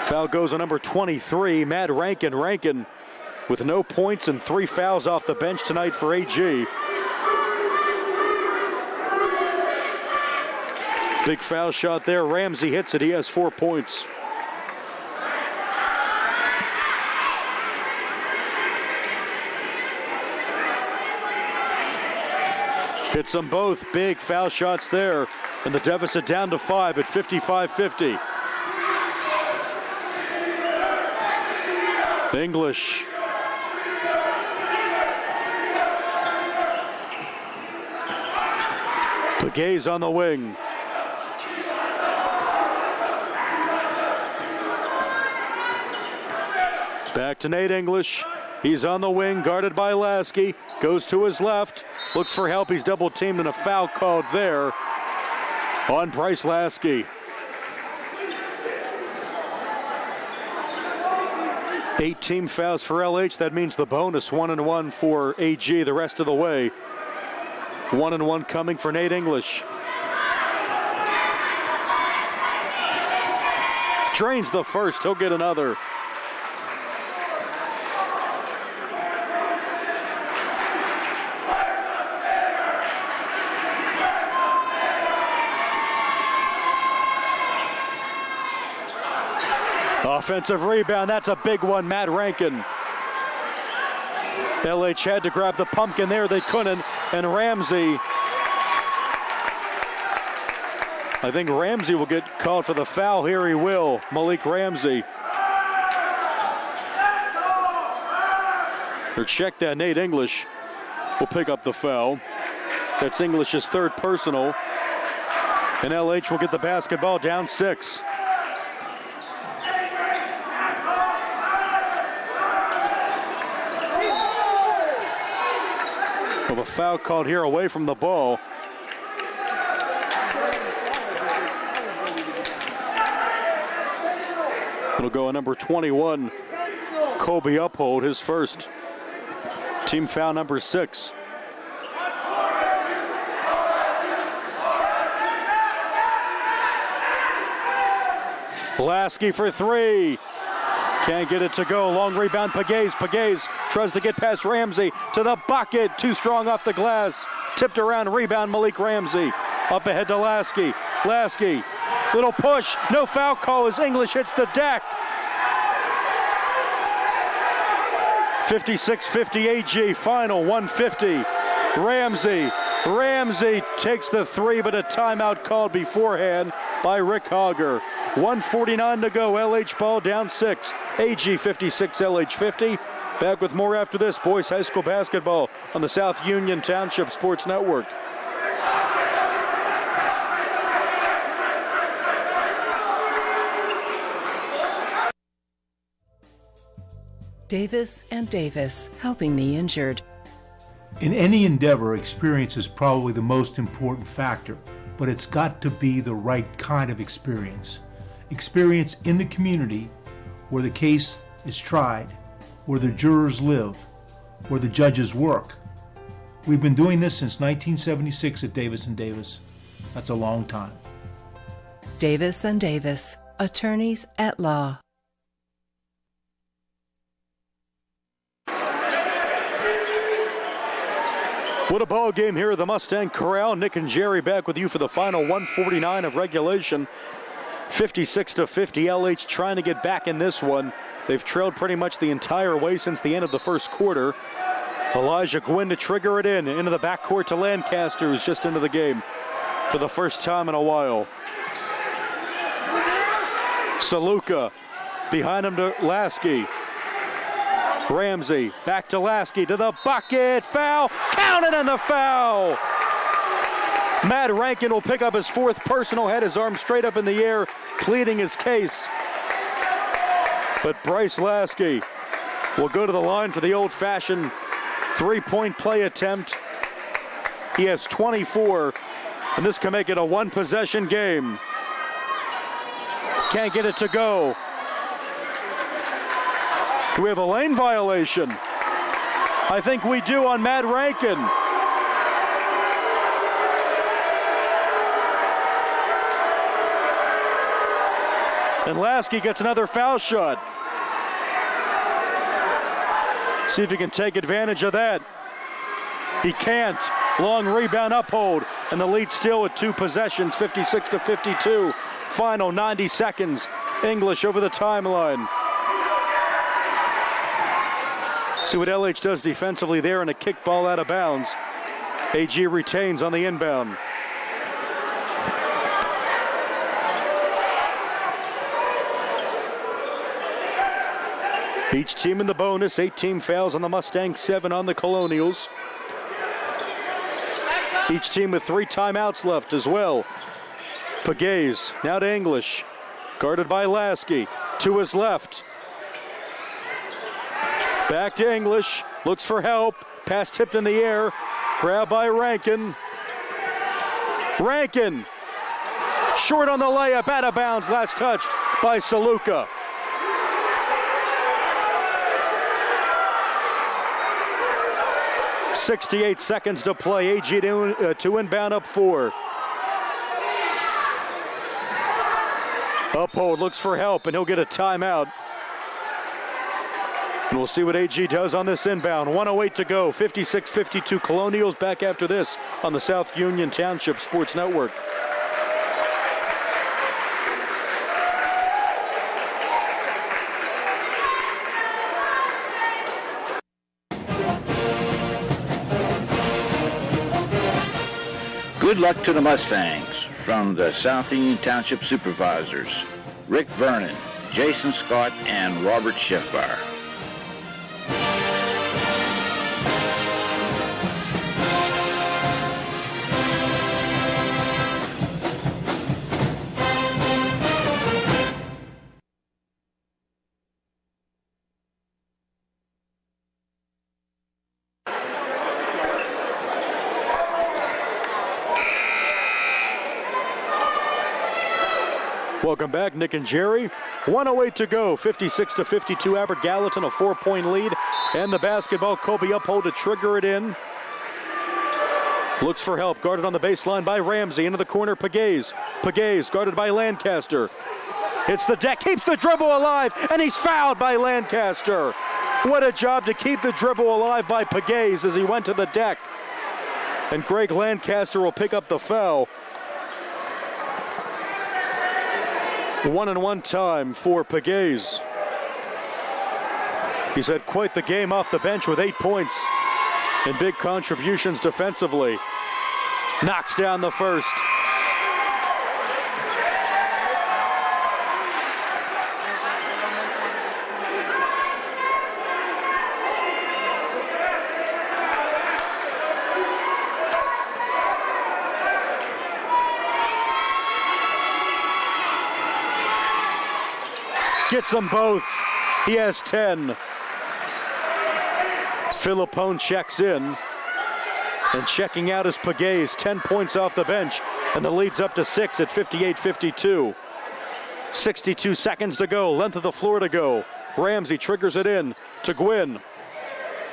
Foul goes on number 23, Matt Rankin. Rankin with no points and 3 fouls off the bench tonight for AG. Big foul shot there. Ramsey hits it. He has 4 points. Hits them both. Big foul shots there. And the deficit down to 5 at 55-50. English. Begay's on the wing. Back to Nate English. He's on the wing, guarded by Lasky. Goes to his left. Looks for help. He's double teamed and a foul called there on Bryce Lasky. 8 team fouls for LH. That means the bonus 1-1 for AG the rest of the way. 1-1 coming for Nate English. Drains the first. He'll get another. Offensive rebound. That's a big one, Matt Rankin. LH had to grab the pumpkin there. They couldn't. And Ramsey. I think Ramsey will get called for the foul here. He will. Malik Ramsey. Or check that. Nate English will pick up the foul. That's English's third personal. And LH will get the basketball down 6. With a foul called here away from the ball. It'll go on number 21, Kobe Uphold, his first. Team foul number 6. Lasky for 3. Can't get it to go. Long rebound, Pegues. Pegues tries to get past Ramsey to the bucket. Too strong off the glass. Tipped around, rebound, Malik Ramsey. Up ahead to Lasky. Lasky, little push. No foul call as English hits the deck. 56-50 AG, final 150. Ramsey takes the 3, but a timeout called beforehand by Rick Hogger. 1:49 to go. LH ball down 6. AG 56, LH 50. Back with more after this. Boys high school basketball on the South Union Township Sports Network. Davis and Davis, helping the injured. In any endeavor, experience is probably the most important factor, but it's got to be the right kind of experience. Experience in the community where the case is tried, where the jurors live, where the judges work. We've been doing this since 1976 at Davis and Davis. That's a long time. Davis and Davis, attorneys at law. What a ball game here at the Mustang Corral. Nick and Jerry back with you for the final 1:49 of regulation. 56-50. LH trying to get back in this one. They've trailed pretty much the entire way since the end of the first quarter. Elijah Gwynn to trigger it into the backcourt to Lancaster, who's just into the game for the first time in a while. Saluka behind him to Lasky. Ramsey back to Lasky to the bucket. Foul. Counted on the foul. Matt Rankin will pick up his 4th personal, had his arm straight up in the air, pleading his case. But Bryce Lasky will go to the line for the old-fashioned 3-point play attempt. He has 24, and this can make it a 1-possession game. Can't get it to go. Do we have a lane violation? I think we do on Matt Rankin. And Lasky gets another foul shot. See if he can take advantage of that. He can't. Long rebound, Uphold, and the lead still at 2 possessions, 56-52. Final 90 seconds. English over the timeline. See what LH does defensively there, and a kick ball out of bounds. AG retains on the inbound. Each team in the bonus, 18 fouls on the Mustangs, 7 on the Colonials. Each team with 3 timeouts left as well. Pegues now to English, guarded by Lasky, to his left. Back to English, looks for help, pass tipped in the air, grab by Rankin. Rankin, short on the layup, out of bounds, last touched by Saluka. .68 seconds to play. AG to inbound up 4. Uphold looks for help, and he'll get a timeout. And we'll see what AG does on this inbound. 1:08 to go, 56-52 Colonials. Back after this on the South Union Township Sports Network. Good luck to the Mustangs from the South Union Township Supervisors, Rick Vernon, Jason Scott, and Robert Schiffbar. Welcome back, Nick and Jerry. 1:08 to go, 56-52 Albert Gallatin, a 4-point lead. And the basketball, Kobe Uphold to trigger it in. Looks for help, guarded on the baseline by Ramsey. Into the corner, Pegues. Pegues guarded by Lancaster. Hits the deck, keeps the dribble alive, and he's fouled by Lancaster. What a job to keep the dribble alive by Pegues as he went to the deck. And Greg Lancaster will pick up the foul. 1-and-1 time for Pegues. He's had quite the game off the bench with 8 points and big contributions defensively. Knocks down the first. Gets them both. He has 10. Philippone checks in. And checking out is Pegues. 10 points off the bench. And the lead's up to 6 at 58-52. 62 seconds to go. Length of the floor to go. Ramsey triggers it in to Gwynn.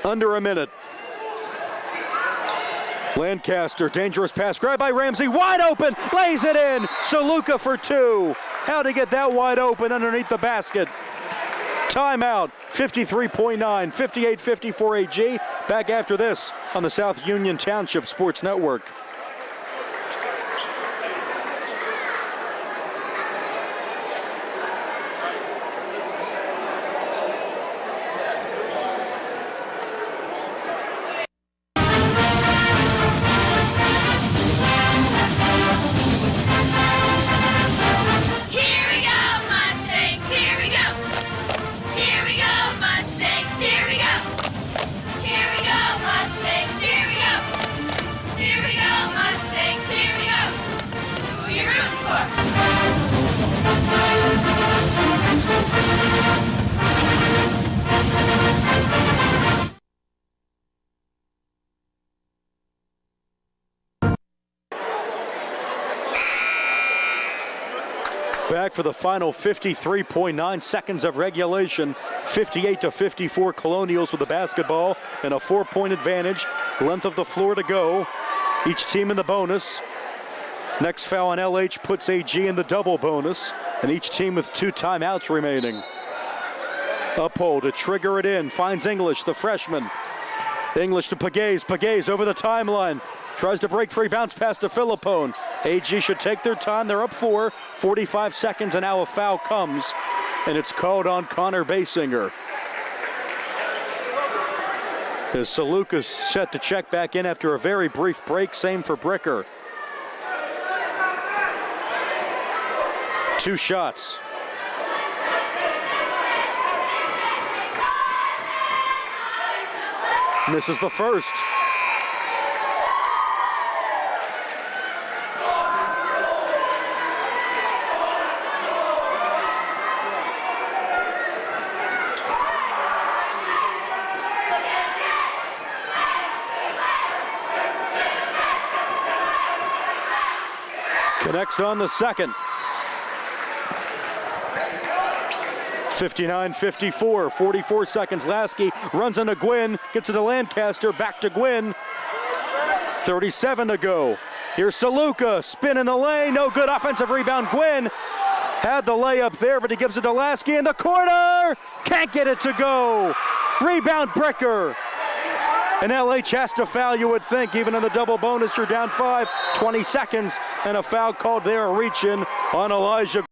Under a minute. Lancaster, dangerous pass. Grabbed by Ramsey. Wide open. Lays it in. Saluka for 2. How'd he get that wide open underneath the basket? Timeout, 53.9, 58-54 AG. Back after this on the South Union Township Sports Network. Back for the final 53.9 seconds of regulation. 58-54 Colonials with the basketball and a 4-point advantage. Length of the floor to go. Each team in the bonus. Next foul on LH puts AG in the double bonus. And each team with 2 timeouts remaining. Uphold to trigger it in. Finds English, the freshman. English to Pegues. Pegues over the timeline. Tries to break free, bounce pass to Philippone. AG should take their time. They're up 4. 45 seconds, and now a foul comes. And it's called on Connor Basinger. As Saluka's set to check back in after a very brief break. Same for Bricker. 2 shots. And this is the first. Connects on the second. 59-54, 44 seconds. Lasky runs into Gwynn, gets it to Lancaster, back to Gwynn. 37 to go. Here's Saluka, spin in the lane, no good. Offensive rebound, Gwynn. had the layup there, but he gives it to Lasky in the corner. Can't get it to go. Rebound Bricker. And LH has to foul, you would think. Even in the double bonus, you're down 5, 20 seconds, and a foul called there, a reach in on Elijah.